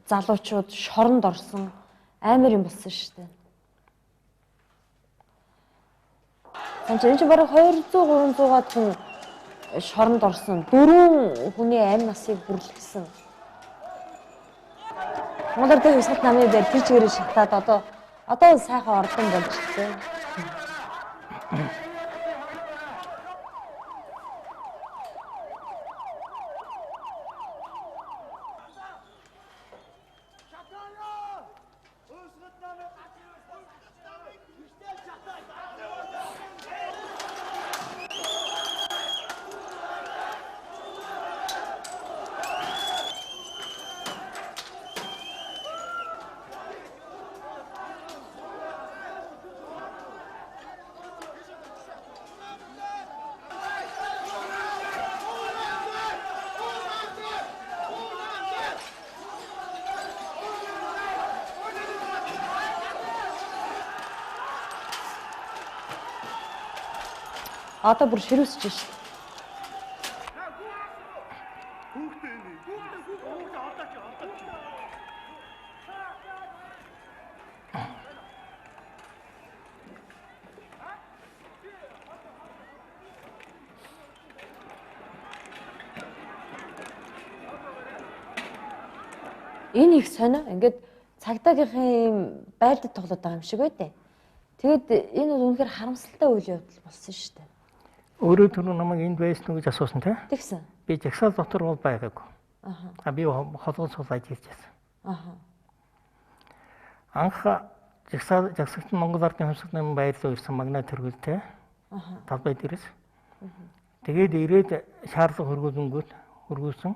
залуучууд шоронд орсон амар юм болсон шүү дээ. Санчаа энэ ч бараг 200-300-аад хүн шоронд орсон. 4 хүний амь насыг бүрлгэсэн. Монголд хэсэгт намын дээр тэр чигээр шатаад одоо сайхан ордон болж тээ. Одоо бүр ширүүсэж шүү дээ. Энэ их сонио. Ингээд цагдаагийнхын байлдад тоглоод байгаа юм шиг байдэ. Тэгэд энэ бол үнэхээр харамсалтай үйл явдал болсон шүү дээ. Өөрөө түрүү намайг энд байсан уу гэж асуусан тий? Тэгсэн. Би жагсаал дотор бол байгаагүй. Би холгон сул ажиллаж байсан. Анх жагсагт Монгол Ардын хувьсгал намын баяр руу ирсэн магнат төргөлтэй. Талбай дээрээс. Тэгээд ирээд шаарлага хөргүүлсэн.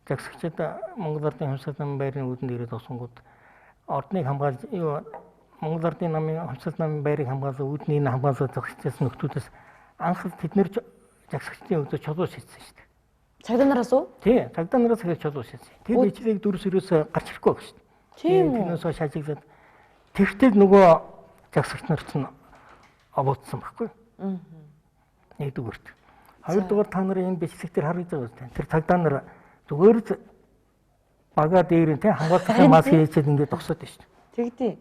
Жагсагчид Монгол Ардын хувьсгал намын баярын үүдэнд ирээд осонгууд ордныг хамгаалж Монгол Ардын намын хувьсгал намын баярыг хамгаалсан үүднийг хамгаалсан зохицсон нөхдүүдээс анх тэднэр жагсагчдын өдөө чулуу шийдсэн шүү дээ. Цагдаа нараас уу? Тий, цагдаа нараас хэрэг чулуу шийдсэн. Тэр бичлэг дүрс өрөөсө гарч ирэхгүй байх шүү дээ. Тийм. Тэрнээс хойш ажиглаад тэгтэл нөгөө жагсагч нар чинь овоодсон байхгүй. Нэгдүгээрт. Хоёрдугаар та нарын энэ бичлэг дээр харагдаж байгаа үстэй. Тэр цагдаа нар зүгээр бага дээр нь тий хамгаалсан мас хийчихэд ингээд тогсоод байна шүү дээ. Тэгдий.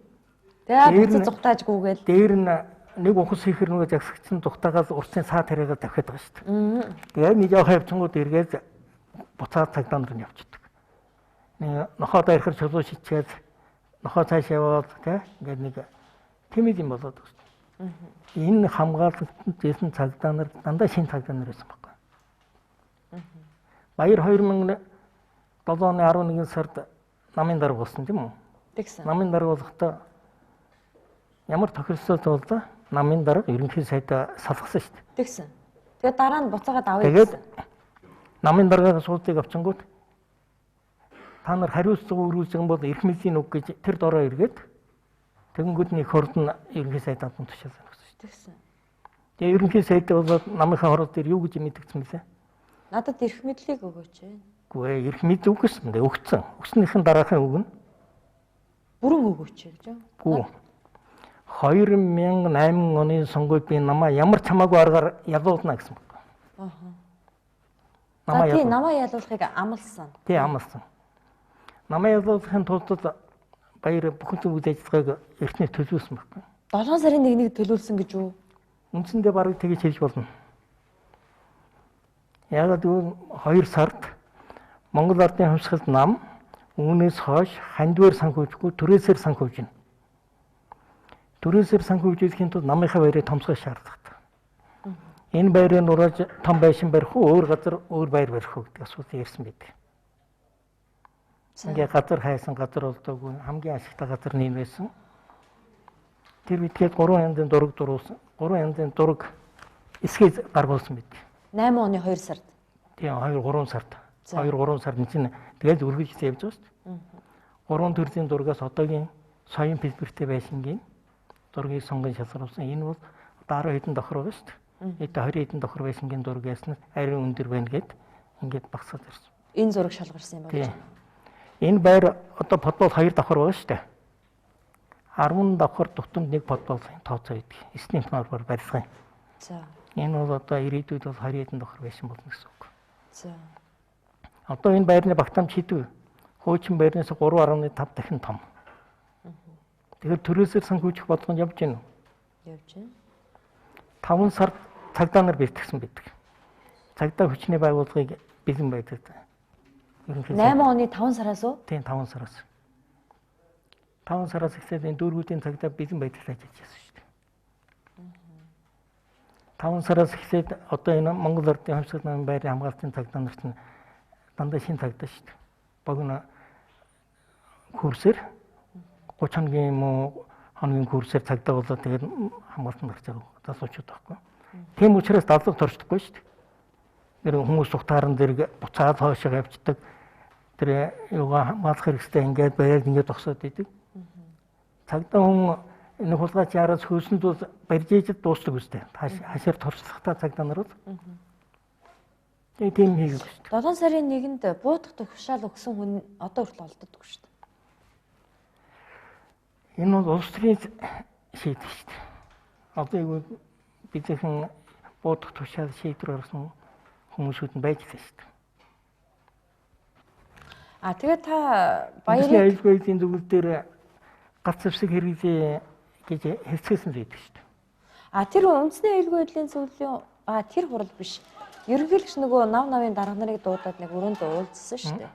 Тэгээ буцаж зүгтаажгүйгээл. Дээр нь нэг ухас ихэр нөгөө загсагчсан тухтаагаас урцын цаа тариагаа давхиад байгаа шүү дээ. Тэгээд нэг явах явцсангууд эргээд буцаад цагдаа нар нь явчихдаг. Нэг нохоо дайрахар чулуу шичээд нохоо цааш яваад ингээд нэг тэмээд юм болоод байна. Энэ хамгаалалтанд зэсэн цагдаа нар дандаа шинэ цагдаа нар байсан байхгүй. Баяр 2007 оны 11 сард намын дарга болсон тийм үү? Тэгсэн. Намын дарга болохдоо ямар тохиролцоо тулд намын дарга ерөнхий сайдаа салгасан шүү дээ. Тэгсэн. Тэгээд дараа нь буцаагаад авъя Тэгээд гэсэн. намын даргаас суудыг авчингууд та нар хариуцлага өрүүлсэн бол эрх мэдлийн үг гэж тэр дороо эргээд тэгэнгүүт нэг хурдан ерөнхий сайдад нь тушаалсан гэсэн шүү дээ. Тэгсэн. Тэгээ ерөнхий сайд болоод намынхаа хорол дээр юу гэж мэдгдсэн бэлээ? Надад эрх мэдлийг өгөөч. Үгүй эрх мэдл үг гэсэн дээ өгцөн. Өгснөхийн дараахан үг нь Бүрэн өгөөч гэж юу? гүү 2008 оны сонгуульд би намаа ямар ч хамаагүй аргаар ялуулна гэсэн байна. За тий намаа ялуулахыг амласан. Тий амласан. Намаа ялуулахын тулд баяр бүхэн үйл ажиллагааг эртнээ төлөвлөсөн байна. 7 сарын 1-нд төлөвлөсөн гэж юу? Үндсэндээ барыг тэгж хэлж болно. Яг л 2 сард Монгол Ардын хувьсгалд нам үүнээс хойш хандвар санхүүжгүй түрээсээр санхүүж байна. Түрээсээр санхүүжүүлэхийн тулд намынхаа баярыг томсгох шаардлагатай. Энэ баярыг нурааж том байшин барих уу, өөр газар өөр баяр барих уу гэдэг асуулт ярьсан байдаг. Ингээ газар хайсан газар болдоогүй хамгийн ашигтай газар нь энэ байсан. Тэр үедээ 3 янзын дураг дуруулсан. 3 янзын дураг эсхийг гаргуулсан байдаг. 8 оны 2 сард. Тийм 2-3 сард. 2-3 сард нь чинь тэгэл үргэлжлэн явж байгаа шүү дээ. 3 төрлийн дургаас одоогийн соён хэлбэртэй байшингийн дургийг сонгон шалгаруулсан. Энэ бол 10 хэдэн давхар байгаа шүү дээ. Эд 20 хэдэн давхар байшингийн дураг яснаас ариун өндөр байна гэд ингээд багсаад ирсэн. Энэ зураг шалгарсан юм байна. Энэ байр одоо подбол 2 давхар байгаа шүү дээ. 10 давхар тутамд нэг подбол тооцоо идэг. Эсний нормоор барилгын. За. Энэ бол одоо ирээдүйд бол 20 хэдэн давхар байшин болно гэсэн үг. За. Одоо энэ байрны багтаамж хэдв? Хуучин байрнаас 3.5 дахин том. Тэгэхээр төрөөсөө санхүүжих болгонд явж гин үү? Явж байна. 5 сард цагдаа нар бэлтгэсэн байдаг. Цагдаа хүчний байгууллагыг бэлэн байдаг. 8 оны 5 сараас уу? Тийм 5 сараас. 5 сараас эхлээд энэ дөрвүүдийн цагдаа бэлэн байдалд ажиллаж байсан шүү дээ. 5 сараас эхлээд одоо энэ Монгол Ардын хувьсгал намын байрны хамгаалтын цагдаа нарт нь дандаа шинэ цагдаа шүү дээ. Богино курсээр 30 хоногийн юм уу хоногийн курсээр цагдаа болоод тэгээд хамгаалтанд гарч байгаа залуучууд байхгүй. Тийм учраас дадлаг торчдоггүй шүү дээ. Тэр хүмүүс сухтаарн зэрэг буцаад хоошоо явцдаг. Тэр юугаа хамгаалах хэрэгтэй ингээд байгаад ингээд зогсоод идэг. Цагдаа хүн энэ хулгайч яраас хөөсөнд бол барьж ижид дуустдаг үстэй. Хашаар торчлохтаа цагдаа нар бол. Тийм хийх шүү дээ. 7 сарын 1-нд буудах тушаал өгсөн хүн одоо хүртэл олддоггүй шүү дээ. Энэ бол улс төрийн шийдвэр шүү дээ. Одоо юу бидхэн буудах тушаал шийдвэр гаргасан хүмүүсүүд нь байж байгаа шүү дээ. Тэгээд та баярын аюулгүй зөвлөл дээр гац зэвсэг хэрэглэе гэж хэвчээсэн л байдаг шүү дээ. Тэр үндэсний аюулгүй байдлын зөвлөлийн тэр хурал биш. Ерөнхийлөгч нөгөө намын дарга нарыг дуудаад нэг өрөөнд уулзсан шүү дээ.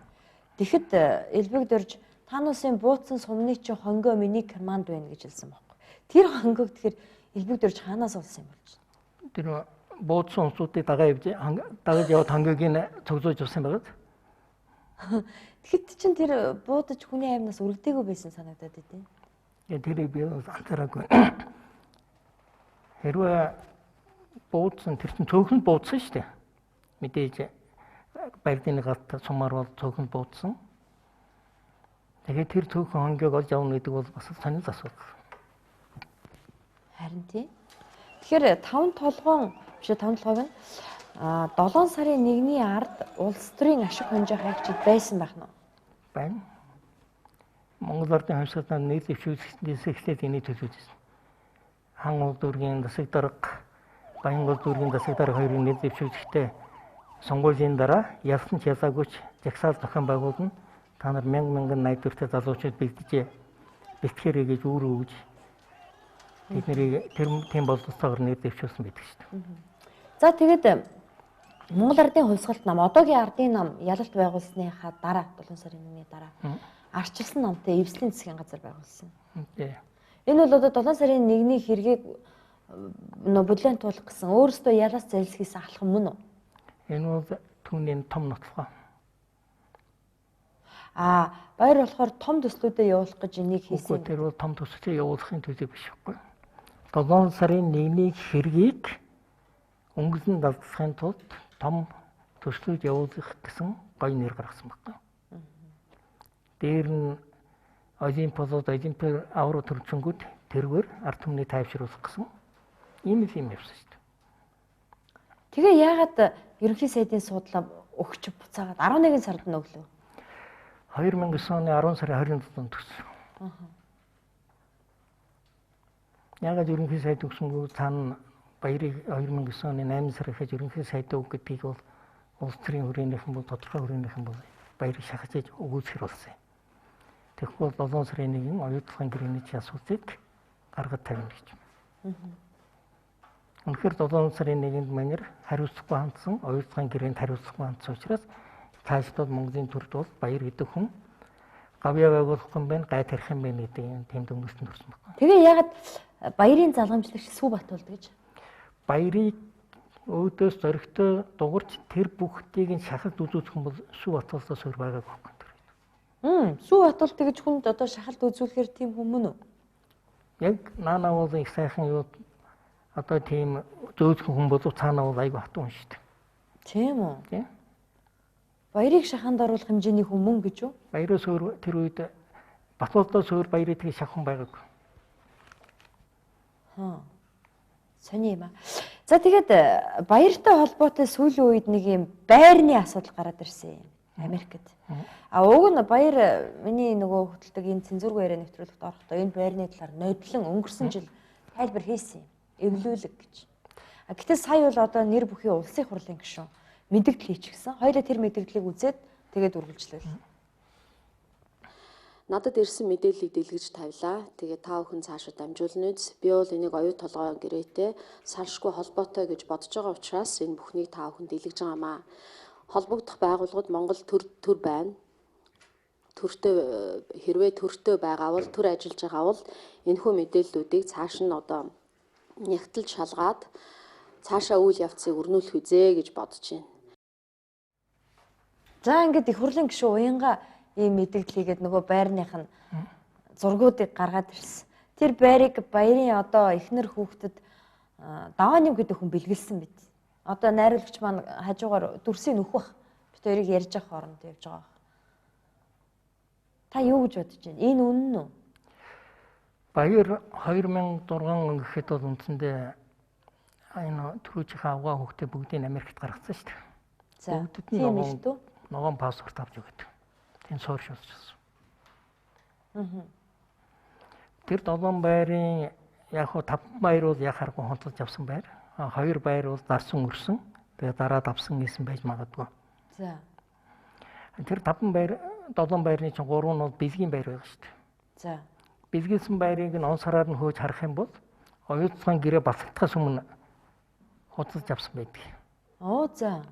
Тэгэхэд элбэгдэрж та нуусын бууцсан сумны чинь хонгоо миний команд байна гэж хэлсэн байхгүй. Тэр хонгог тэгэхээр элбэгдэрж хаанаас олсон юм болж байна? Тэр бууцсан усуудыг дагаж яваад хонгогийн цогцолж авсан байгаад. Тэгэхэд чинь тэр буудаж хүний аймнаас өргөдөөгүй байсан санагдаад байдیں۔ Тэрийг би анзаараагүй. Хэрвээ буудсан тэр чинь цөөхөнд буудсан шүү дээ. Мэдээж баярны галт сумаар бол цөөхөнд буудсан. Тэгээд тэр цөөхөн хонгойг олж авна гэдэг бол бас сонир асуудал. Харин тийм. Тэгэхээр 5 толгойн биш 5 толгойг нь 7 сарын 1-ний ард улс төрийн ашиг хонжоо хайгчид байсан байх нь. Байна. Монгол Ардын хувьсгал намын нийт дэвшүүлэгчдээс эхлээд энийг төлөвлөжсэн. Хан улс дүүргийн засаг дарга, Баян улс дүүргийн засаг дарга хоёрын нийт дэвшүүлэгчтэй сонгуулийн дараа ялсан ч ялаагүйч жагсаал зохион байгуулна. Та нар мянган найдвартай залуучууд бэлтгэхээрэй гэж үүрэг өгж тэдний тийм боловсролтойгоор нэр дэвшүүлсэн байдаг шүү дээ. За тэгээд Монгол ардын хувьсгалт нам, одоогийн ардын нам ялалт байгуулсныхаа дараа 7 сарын 1-ний дараа арчилсан намтай эвслийн засгийн газар байгуулсан. Тий. Энэ бол одоо 7 сарын 1-ний хэргийг бүлээн туулах гэсэн өөрөөсөө ялаас зайлсхийсэн алхам мөн үү? Энэ бол түүний том нотлохоо. Баяр болохоор том төслүүдэд явуулах гэж энийг хийсэн. Үгүй тэр бол том төслөө явуулахын төлөө биш үгүй. 7 сарын 1-ний хэргийг өнгөрсөн далдлахын тулд том төслүүд явуулах гэсэн гоё нэр гаргасан байна. Дээр нь Олимпиадад Олимпиад аврал төрчөнгүүд тэргээр ард түмний тайвшруулах гэсэн ийм юм явсан шүү дээ. Тэгээ яагаад ерөнхий сайдын суудлаа өгч буцаагаад 11 сард нь өглөө? 2009 оны 10 сарын 27-нд төгссөн. Яагаад ерөнхий сайд өгсөнгөө цаана баярыг 2009 оны 8 сар ихэж ерөнхий сайд өг гэдгийг бол улс төрийн хүрээнийхэн бол тодорхой хүрээнийхэн бол баярыг шахаж өгүүлсээр болсон. Тэгэхгүй бол 7 сарын 1-ний оюутлахын гэрээний асуултыг гаргаж тавина гэж. Үнэхээр 7 сарын 1-нд манер хариуцлагагүй хандсан, оюутлахын гэрээнд хариуцлагагүй хандсан учраас цаашдаа Монголын төрд бол баяр гэдэг хүн гавьяа байгуулах юм байна, гай тарих юм байна гэдэг юм тийм дүгнэлтэнд хүрсэн байна. Тэгээ яагаад баярын залгамжлагч Сүбатулд гэж? Баярыг өөдөөс зоригтой дуурч тэр бүгдийг нь шахалт үзүүлэх юм бол Сүбатулдаас өөр байгаагүй байна. Сүбатул тэгж хүнд одоо шахалт үзүүлэхээр тийм хүн мөн үү? Яг наана бол их сайхан юу одоо тийм зөөлхөн хүн болов цаанаа бол айгүй хатуу хүн шүү дээ. Тийм үү? Тийм. Баярыг шаханд оруулах хэмжээний хүн мөн гэж үү? Баяраас өөр тэр үед Батболдоос өөр баярыг тгий шахах хүн байгаагүй. Сони юм аа. За тэгээд баяртай холбоотой сүүлийн үед нэг юм байрны асуудал гараад ирсэн юм Америкт. Уг нь баяр миний нөгөө хөтэлдэг энэ цензургүй яриа нэвтрүүлэгт орохдоо энэ байрны талаар нодлон өнгөрсөн жил тайлбар хийсэн юм. Эвлүүлэг гэж. Гэтэл сая бол одоо нэр бүхий улсын хурлын гишүүн мэдээлэл хийчихсэн. Хоёулаа тэр мэдээллийг үзээд тэгээд үргэлжлэв. Надад ирсэн мэдээллийг дэлгэж тавилаа. Тэгээд та бүхэн цаашаа дамжуулна үз. Би бол энийг оюу толгой гэрээтэй салшгүй холбоотой гэж бодож байгаа учраас энэ бүхнийг та бүхэн дэлгэж байгаамаа. Холбогдох байгууллагууд Монгол төр байна. Төртөө хэрвээ төртөө байгаа бол төр ажиллаж байгаа бол энэхүү мэдээллүүдийг цааш нь одоо нягтлж шалгаад цаашаа үйл явцыг өрнүүлэх үзээ гэж бодож байна. За ингээд их хурлын гишүүн уянга ийм мэдээлэл хийгээд нөгөө байрных нь зургуудыг гаргаад ирсэн. Тэр байрыг баярын одоо эхнэр хүүхдэд давааным гэдэг хүн бэлгэлсэн мэт. Одоо найруулагч маань хажуугаар дүрсийг нөх бах. Бид хоёрыг ярьж явах хооронд явж байгаа. Та юу гэж бодож байна? Энэ үнэн үү? Баяр 2006 он гэхэд бол үндсэндээ энэ түрүүчийн авгаа хүүхдээ бүгдийг Америкт гаргацсан шүү дээ. За тийм л дүү. Ногоон паспорт авч өгöd. Тийм суурь шилжсэн. Тэр 7 байрын яг хуу 5 баяр бол яхааргүй хонтолж авсан байр. 2 байр бол дарсан өрсөн. Тэгээ дараад авсан гэсэн байж магадгүй. За. Тэр 5 байр 7 байрны чинь 3 нь бол бэлгийн байр байгаа шүү дээ. За. Бэлгэлсэн байрыг нь он сараар нь хөөж харах юм бол оюутлын гэрээ басагдахаас өмнө худалдаж авсан байдаг. За.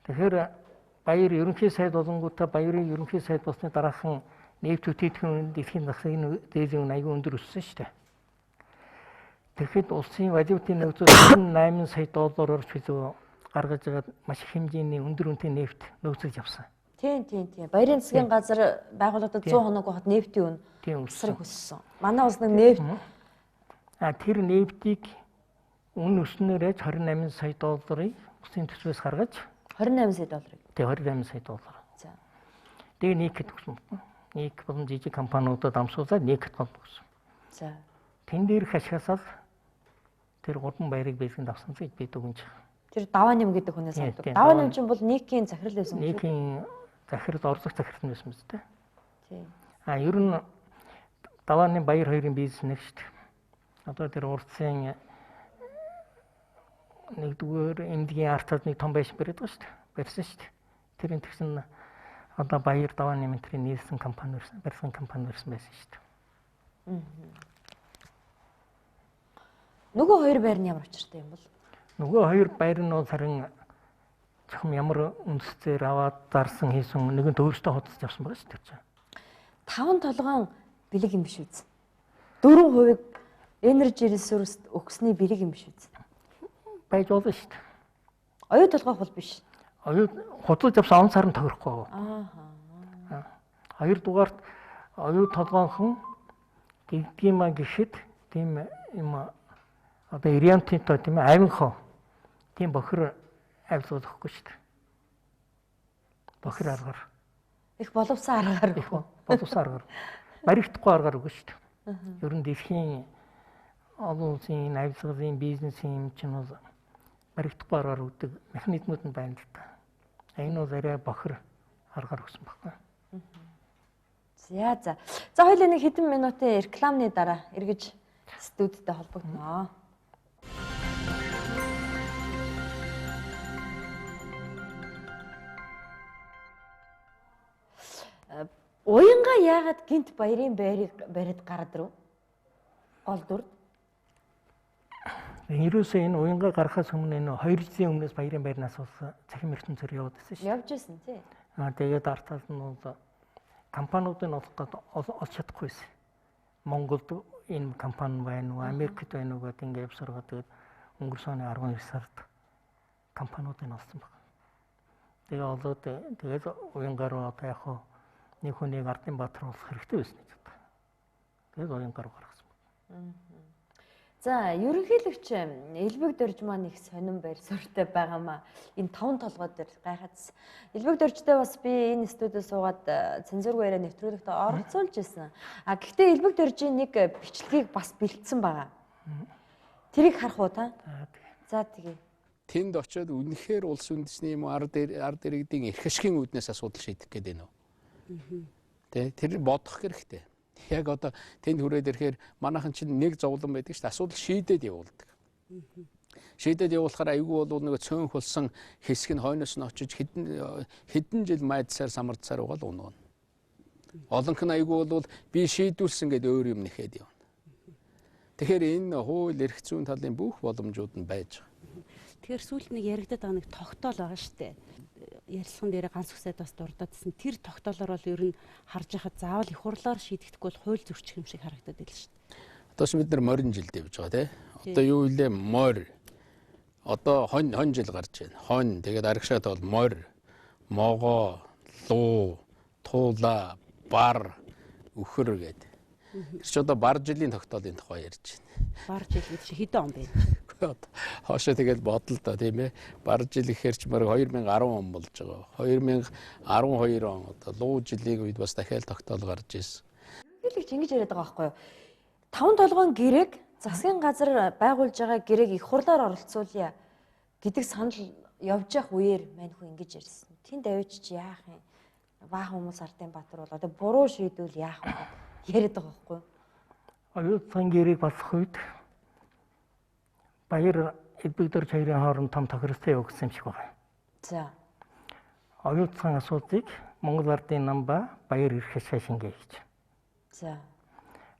Тэгэхээр баяр ерөнхий сайд болонгуудаа баярын ерөнхий сайд болсны дараахан нефть бүтээгдэхүүн дэлхийн засгийн дээдлийн аягүй өндөр өссөн шүү дээ. Тэгэхэд улсын валютын нөөцөөр 8 сая доллараар ч илүү гаргаж байгаа маш их хэмжээний өндөр үнэтэй нефть нөөцөж явсан. Тийм. Баярын засгийн газар байгууллагад 100 хоног хот нефтийн үн өссөн. Манай улс нэг нефть тэр нефтийг үн өснөөрөө 28 сая долларыг улсын төсвөөс гаргаж 28 сая долларыг. Тэгээ 28 сая доллар. За. Тэгээ нийгэд өгсөн. Нийг болон жижиг компаниудад амсуулаад нийгэд болгосон. За. Тэн дээр хашаасаад тэр 3 баярыг бэлгэнд авсан гэж би дүгнэж байгаа. Тэр давааним гэдэг хүнээс авдаг. Давааним чинь бол нийгхийн захирал байсан юм шүү. Нийгхийн захирал орлого захирал байсан мэт дээ. Тийм. Ер нь давааним баяр хоёрын бизнес нэг шүү дээ. Одоо тэр урдсын нэгдүгээр эмнэлгийн артад нэг том байшин бариад байгаа шүү дээ. Барьсан шүү дээ. Тэр энэ тэгсэн одоо баяр давааним энтрийн нийлсэн компани барьсан компани байсан шүү дээ. Нөгөө хоёр байр нь ямар учиртай юм бол? Нөгөө хоёр байр нь бол харин чухам ямар үндэстээр аваад зарсан хийсэн нэгэн өөртөө хөдөлж авсан байгаа шүү дээ. 5 толгойн бэлэг юм биш үү? 4% energy resource өгсөний бэлэг юм биш үү? Байж болно шүү дээ. Оюу толгойх бол биш. Оюу худалдаж авсан он сар нь тохирохгүй. Хоёрдугаарт оюу толгойхон гэгдгиймаа гэхэд тийм юм одоо ириантинтой тийм аминхоо тийм бохир авилгуулахгүй шүү дээ. Бохир аргаар. Их боловсон аргаар их боловсон аргаар. Баригдахгүй аргаар үгүй шүү дээ. Ер нь дэлхийн олон улсын авилгын бизнесийн юм чинь бол баригдахгүй аргаар үүдэг механизмууд нь байна л да. Энэ бол арай бохир аргаар өгсөн байхгүй. За. За хоёул нэг хэдэн минутын рекламны дараа эргэж студидтэй холбогдноо. Уянга яагаад гинт баярын барид гараад ирв? Гол дүр. Ерөөсөө энэ уянга гарахаас өмнө энэ 2 жилийн өмнөөс баярын байрнаас бол цахим ертөнцөөр яваад байсан шүү. Явж ирсэн тий. Тэгээд артаас нь бол компаниудын олж чадахгүйсэн. Монголд энэ компани байна уу, Америкт байна уу гэдэг ингээд явсаргаа тэгээд өнгөрсөн оны 12 сард компаниудын олсон баг. Тэгээ олоод тэгээд уянгаар одоо яг хоо нэг хүнийг ардын баатар болох хэрэгтэй байсан гэж боддог. Тэгээд уянгаар гаргасан баг. За, ерөнхийлөгч Элбэг Дорж маань их сонирн байр суурьтай байгаамаа. Энэ 5 толгой дээр гайхац. Элбэг Доржтой бас би энэ студиуд суугаад цензургүй яриа нэвтрүүлэгт оролцуулж ирсэн. Гэхдээ Элбэг Доржийн нэг бичлэгийг бас бэлдсэн байгаа. Тэрийг харах уу та? За тэгье. Тэнд очиод үнэхээр улс үндэсний юм ард иргэдийн эрх ашигын үүднээс асуудал шийдэх гээд байна уу? Тэр бодох хэрэгтэй. Яг одоо тэнд хүрээд ирэхээр манайхан чинь нэг зовлон байдаг шүү дээ. Асуудал шийдээд явуулдаг. Шийдээд явуулахаар айгүй бол нэг цөөнх болсон хэсэг нь хойноос нь очиж хэдэн жил майдсаар самардсаар байгаа л унгана. Олонх нь айгүй бол би шийдүүлсэн гэдэг өөр юм нэхэд явна. Тэгэхээр энэ хууль эрх зүйн талын бүх боломжууд нь байж байгаа. Тэгэхээр сүүлд нэг яригдаад байгаа нэг тогтоол байгаа шүү дээ. Ярилцсан дээр ганц үсэд бас дурддагсан. Тэр тогтоолоор бол ер нь харж яхад заавал их хурлаар шийдэхдэггүй бол хууль зөрчих юм шиг харагдаад байл шүү дээ. Одоо ч бид нар морин жил дэвж байгаа тий. Одоо юу илээ морь. Одоо хон жил гарч байна. Хон тэгээд арагшаад бол морь, могоо, луу, туула, бар, үхэр гэдэг. Тэр ч одоо бар жилийн тогтоолын тухай ярьж байна. Бар жил гэдэг чинь хэдэн он бэ? Хоошоо тэгэл бодол та тийм ээ. Бар жил гэхэр ч мөр 2010 он болж байгаа. 2012 он одоо луу жилийн үед бас дахиад тогтоол гарч ирсэн. Хэлэгч ингэж яриад байгаа байхгүй юу? 5 толгойн гэрээг засгийн газар байгуулж байгаа гэрээг их хурлаар оролцуулъя гэдэг санал явж явах үеэр мань хүн ингэж ярьсан. Тэнд авиж чи яах юм? Баахан хүмүүс ардын баатар бол одоо буруу шийдвэл яах вэ? Яриад байгаа байхгүй юу? Оюутан гэрээг болох үед баяр Элбэг Дорж хоёрын хооронд том тохиролцоо явагдсан юм шиг байна. За. Оюутан асуудыг Монгол Ардын нам ба баяр эрх ашиг шингээ гэж. За.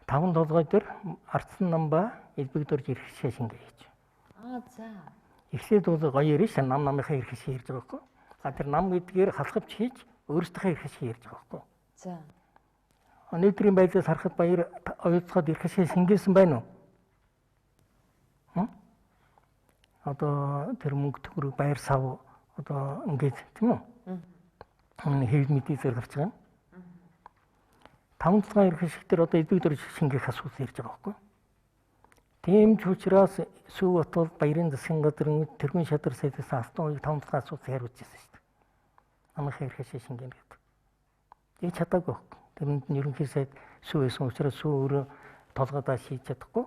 5 толгой дээр ардсан нам ба Элбэг Дорж эрх ашиг шингээ гэж. За. Эхлээд бол гоё ярина ш намынхаа эрх ашиг ярьж байгаа байхгүй. Тэр нам гэдгээр халахвч хийж өөрсдийнхээ эрх ашиг ярьж байгаа байхгүй. За. Өнөөдрийн байдлаас харахад баяр оюутгад эрх ашиг шингээсэн байна уу? Одоо тэр мөнгө төгрөг баяр сав одоо ингээд тийм үү? Хэв мэдээ зэрэг гарч байгаа. 5 цагаан эрх ашиг дээр одоо Элбэг Дорж шингээх асуудал ярьж байгаа байхгүй. Тийм ч учраас Сүү Батбол баярын засгийн газрын тэргүүн шадар сайдаас алтан уяг 5 цагаан асуудал хариуцж байсан шүү дээ. Намынхаа эрх ашиг шингээнэ гэдэг. Тэг чадаагүй байхгүй. Тэрэнд нь ерөнхий сайд Сүү байсан учраас Сүү өөрөө толгойдоо шийдэж чадахгүй.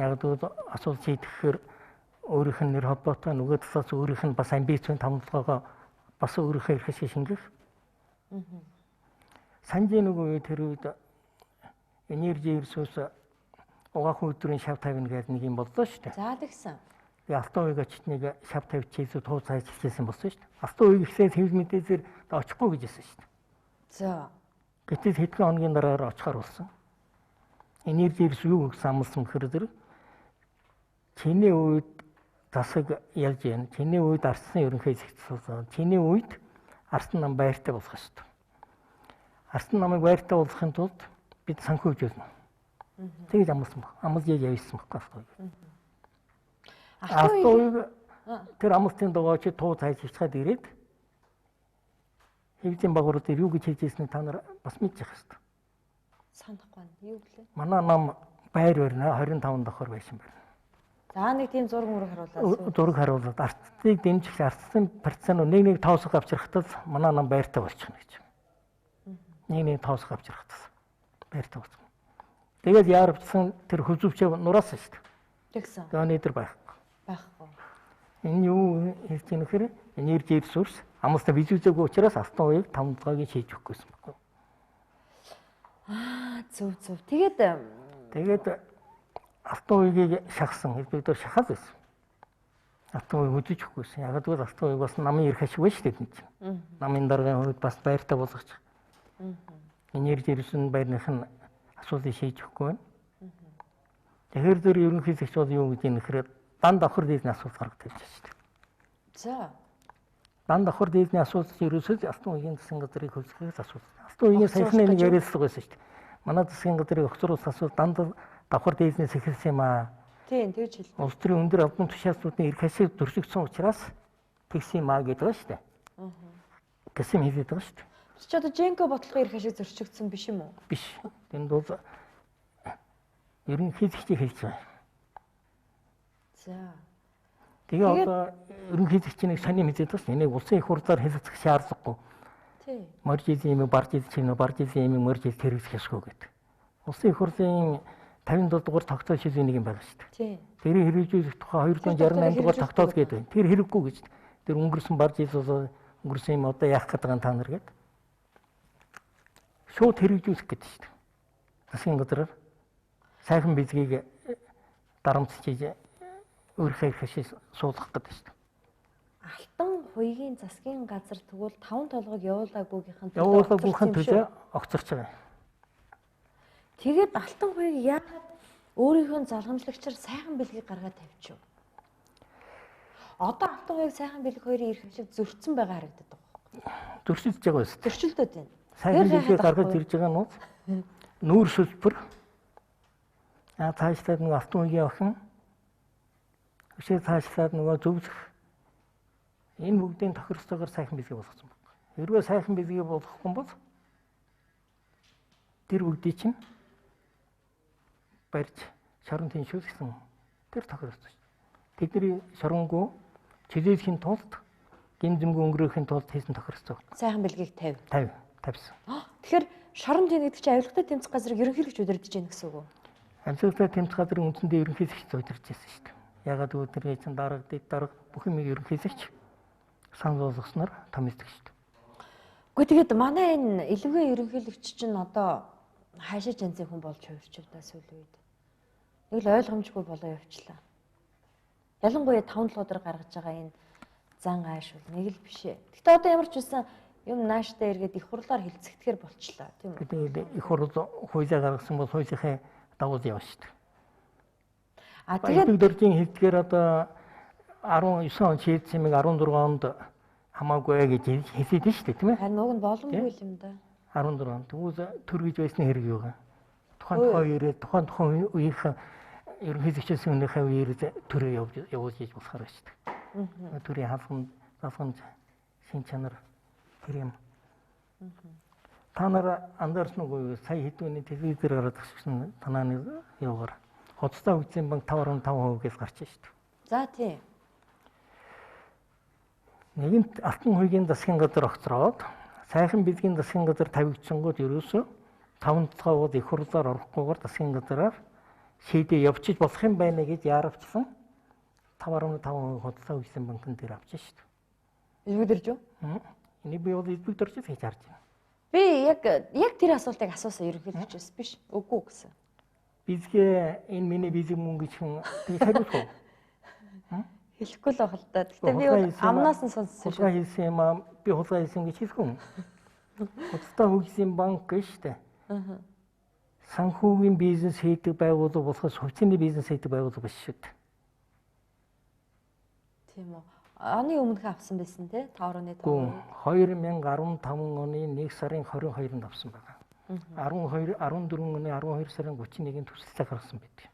Яг л асуудал шийдэхээр өөрийнх нь нэр холбоотой нөгөө талаас өөрийнх нь бас амбицын тамдлогоо бас өөрийнхөө эрх ашиг шингэх. Санжийн нөгөө тэр үед энержи ресурс угаах өдрийн шав тавина гэдэг нэг юм боллоо шүү дээ. За тэгсэн. Тэгээ алтан уяг очтныг шав тавьчихээс туу цааш хэлсэн болсон шүү дээ. Алтан уяг ихсээд хэв мэдээзэр очихгүй гэж хэлсэн шүү дээ. За. Гэтэл хэдхэн хоногийн дараа очихаар болсон. Энержи ресурс юу гэсэн амлсан гэхээр чиний үед засаг ялж байна. Чиний үед арслан ерөнхий зэгцсэн. Чиний үед арслан нам байртай болох ёстой. Арслан намыг байртай болгохын тулд бид санхүү хөгжүүлнэ. Тэгж амласан баг. Амлж явсан баггүй. Алтууг тэр амлалтын дагуу чи туу цайж хичээд ирээд хэвзийн багварууд юу гэж хийж ирснийг та нар бас мэдчих хэвээр. Санахгүй байна. Юу гэлээ? Манай нам байр барина 25 давхар байшин байна. За нэг тийм зураг мөрөг харуулаад. Зураг харуулаад артыг дэмжих артын процент нэг тоосог авчрахтаа манай нам байртай болчихно гэж. Нэг тоосог авчрахтаа байртай болчихно. Тэгээд яарвчсан тэр хөвзөвчөө нураасан шүү дээ. Тэгсэн. Тэгээд өнөөдөр байхгүй. Байхгүй. Энэ юу хэлж ийм хэрэг энерги ресурс амлалтаа визүүзээгүй учраас алтан уяыг 5-7-ыг хийж өгөх гэсэн байна. Зөв. Тэгээд алтан уягийг шахсан хэлбэгдээр шахаад байсан. Алтан уяг үжиж өгөхгүйсэн. Яг л алтан уяг бас намын ирэх ашиг байна шүү дээ энэ чинь. Намын даргын хувьд бас байртай болгоч. Энерги ресурсын байрных нь асуудлыг шийдэж өгөхгүй байна. Тэгэхээр зөв ерөнхий зэгч бол юу гэдэг нь гэхээр дан давхар дээдний асуудал гаргадаг юм шүү дээ. За. Дан давхар дээдний асуудал ерөөсөө алтан уягийн засгийн газрыг хөлсөхөөс асуудал. Алтан уягийн саяхан нэг яриулсан байсан шүү дээ. Манай засгийн газрыг огцруулах асуудал дан давхар дээднээс эхэлсэн юм аа. Тийм, тэгж хэлсэн. Улс төрийн өндөр албан тушаалтнуудын эрх ашиг зөрчигдсөн учраас тэгсэн юм аа гэдэг ба шүү дээ. Гэсэн хэлээд байгаа шүү дээ. Чи одоо Женко бодлогын эрх ашиг зөрчигдсөн биш юм уу? Биш. Тэнд бол ерөнхий зэгчийг хэлж байгаа. За. Тэгээ одоо ерөнхий зэгчнийг сони мэдээд бас энийг улсын их хурлаар хэлцэх шаардлагагүй. Тий. Моржилийн юм баржил чинь баржилын юм моржил тэрэгс хэсгүү гэдэг. Улсын их хурлын 57 дугаар тогтоол шийдвэр нэг юм байгаа шүү дээ. Тий. Тэрийг хэрэгжүүлэх тухай 268 дугаар тогтоол гэдэг байна. Тэр хэрэггүй гэж. Тэр өнгөрсөн баржил бол өнгөрсөн юм одоо яах гэдэг та нар гэдэг. Шууд хэрэгжүүлэх гэдэг шүү дээ. Засгийн газраар сайхан бэлгийг дарамтчиж өөрийнхөө их ашиг суулгах гэдэг шүү дээ. Алтан хуйгийн засгийн газар тэгвэл 5 толгойг явуулаагүйгийнхэн төлөө огцорч байгаа. Тэгээд алтан хуйг яагаад өөрийнхөө залгамжлагчаар сайхан бэлгийг гаргаад тавьчих вэ? Одоо алтан хуйг сайхан бэлэг хоёрын эрх ашиг зөрчсөн байгаа харагдаад байгаа. Зөрчилдөж байгаа байсан. Зөрчилдөд байна. Сайхан бэлгийг гаргаж ирж байгаа нь нүүр сүлбэр цаашлаад нэг алтан хуйгийн охин өшөө цаашлаад нөгөө зөвлөх энэ бүгдийн тохиролцоогоор сайхан бэлгийг болгосон байна. Хэрвээ сайхан бэлгийг болгохгүй бол тэр бүгдийг чинь барьж шорон тэншүүлсэн тэр тохиролцоо. Тэдний шоронгоо чөлөөлөхийн тулд гинзэмгүй өнгөрөөхийн тулд хийсэн тохиролцоо. Сайхан бэлгийг тавьсан. Тэгэхээр шорон тэн гэдэг чинь авилгатай тэмцэх газрыг ерөнхийлөгч удирдах гэж байна гэсэн үг үү? Авилгатай тэмцэх газрын үндсэндээ ерөнхийлөгч удирдах гэсэн шүү дээ. Ягаад гэвэл тэрний чинь дарга бүх юм ерөнхийлөгч санал болгосноор томилдог шүү дээ. Гэхдээ тэгээд манай энэ илүүгээ ерөнхийлөгч чинь одоо хаашаа жанцын хүн болж хувирчвдаа сүүлийн үед. Нэг л ойлгомжгүй болоо явчлаа. Ялангуяа 5 долоо гаргаж байгаа энэ зан ааш бол нэг л биш ээ. Гэхдээ одоо ямар ч үсэн юм нааштай эргээд их хурлаар хилцэгдэхэр болчлаа тийм үү? Тэгээд их хурл хуулиа гаргасан бол хуулийнхаа дагуу явна шүү дээ. Тэгээд дөржийн хэлдгээр одоо 19 он шийдсэн юм 14 онд хамаагүй гэж хэлээд нь шүү дээ тийм ээ. Харин уг нь боломжгүй юм да. 14 он. Тэгвэл төр гэж байсан хэрэг юу гээ? Тухайн үеийнхэн ерөнхийлөгчөөс өмнөхөө үеэр төрөө явуулж хийж болохоор шүү дээ. Төрийн халахын шин чанар тэр юм. Та нар анзаарсан уу сая хэдүүний телевизээр гараад ирсэн танааны явгаар хоцтой хөгжлийн банк 5.5%-ээс гарч шүү дээ. За тийм. Нэгэнт алтан хуйгийн засгийн газар огцроод сайхан бэлгийн засгийн газар тавигдсангууд ерөөсөө 5-7 их хурлаар орохгүйгээр засгийн газараар шийдээ явчих болох юм байна гэж яарвчсан 5.5% хоцтой хөгжлийн банкн дээр авчих шүү дээ. Илбэгдэрж үү? Энийг би бол илбэгдэрж хийж харж байна. Би яг тэр асуултыг асуусан ерөнхийлөгчөөс биш. Үгүй гэсэн. Бизгээ энэ миний бизэг мөнгө чинь би хариулах уу? Хэлэхгүй л байх л да. Гэхдээ би бол амнаас нь сонссон шүү. Хулгай хийсэн юм аа би хулгай хийсэн гэж хэлэхгүй юм. Хоцтой хөгжлийн банк шүү дээ. Санхүүгийн бизнес хийдэг байгууллага болохоос хувьцааны бизнес хийдэг байгууллага биш шүү дээ. Тийм үү. Оны өмнөх авсан байсан тий 5.5%. 2015 оны 1 сарын 22-нд авсан байгаа. 14 оны 12 сарын 31-нд төсөлтэй гаргасан байдаг.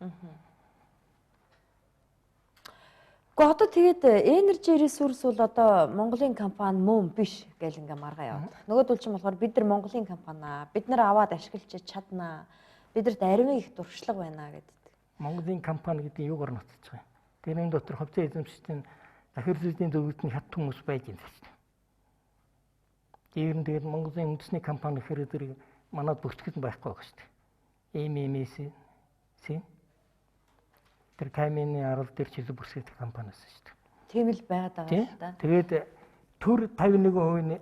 Гэхдээ одоо тэгээд Energy Resource бол одоо Монголын компани мөн биш гэж ингээ маргаа яваад. Нөгөөдөл чинь болохоор бид нар Монголын компани бид нар аваад ашиглаж чаднаа. Бидэрт ариун их дуршлаг байна гэдэг. Монголын компани гэдэг нь юугаар нотолж байгаа юм? Тэрний дотор хувьцаа эзэмшигчдийн захирал зүйн зөвлөлд нь хят хүмүүс байж юм шүү дээ. Дээр нь тэгээд Монголын үндэсний компани гэхээр зэрэг манад бүртгэл байхгүй байгаа шүү дээ. MMS тэр Камины арал дээр чөлөө бүрсгэх компаниас шүү дээ. Тийм л байгаад байгаа л да. Тэгээд төр 51%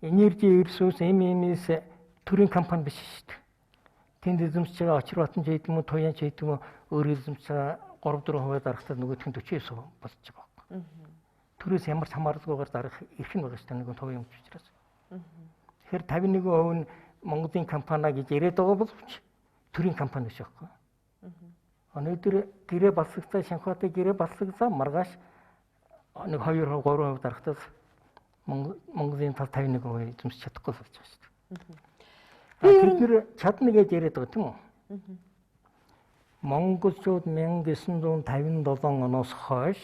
Energy Resource MMS төрийн компани биш шүү дээ. Тэнд эзэмшиж байгаа Очир Батанч гэдэг юм уу, Туяанч гэдэг юм уу, өөр эзэмшиж байгаа 3-4% дарагтад нөгөөх нь 49% болж байгаа байхгүй. Төрөөс ямар ч хамааралгүйгээр дарах эрх нь байгаа шүү дээ нэг товын өмч учраас. Тэгэхээр 51% нь Монголын компани гэж яриад байгаа боловч төрийн компани биш байхгүй. Өнөөдөр гэрээ балсагцаа Шанхайтай гэрээ балсагцаа маргааш нэг 2-3% дарагтад Монголын тал 51% эзэмшиж чадахгүй болж байгаа шүү дээ. Бид нэр чадна гэж яриад байгаа тийм үү? Монголчууд 1957 оноос хойш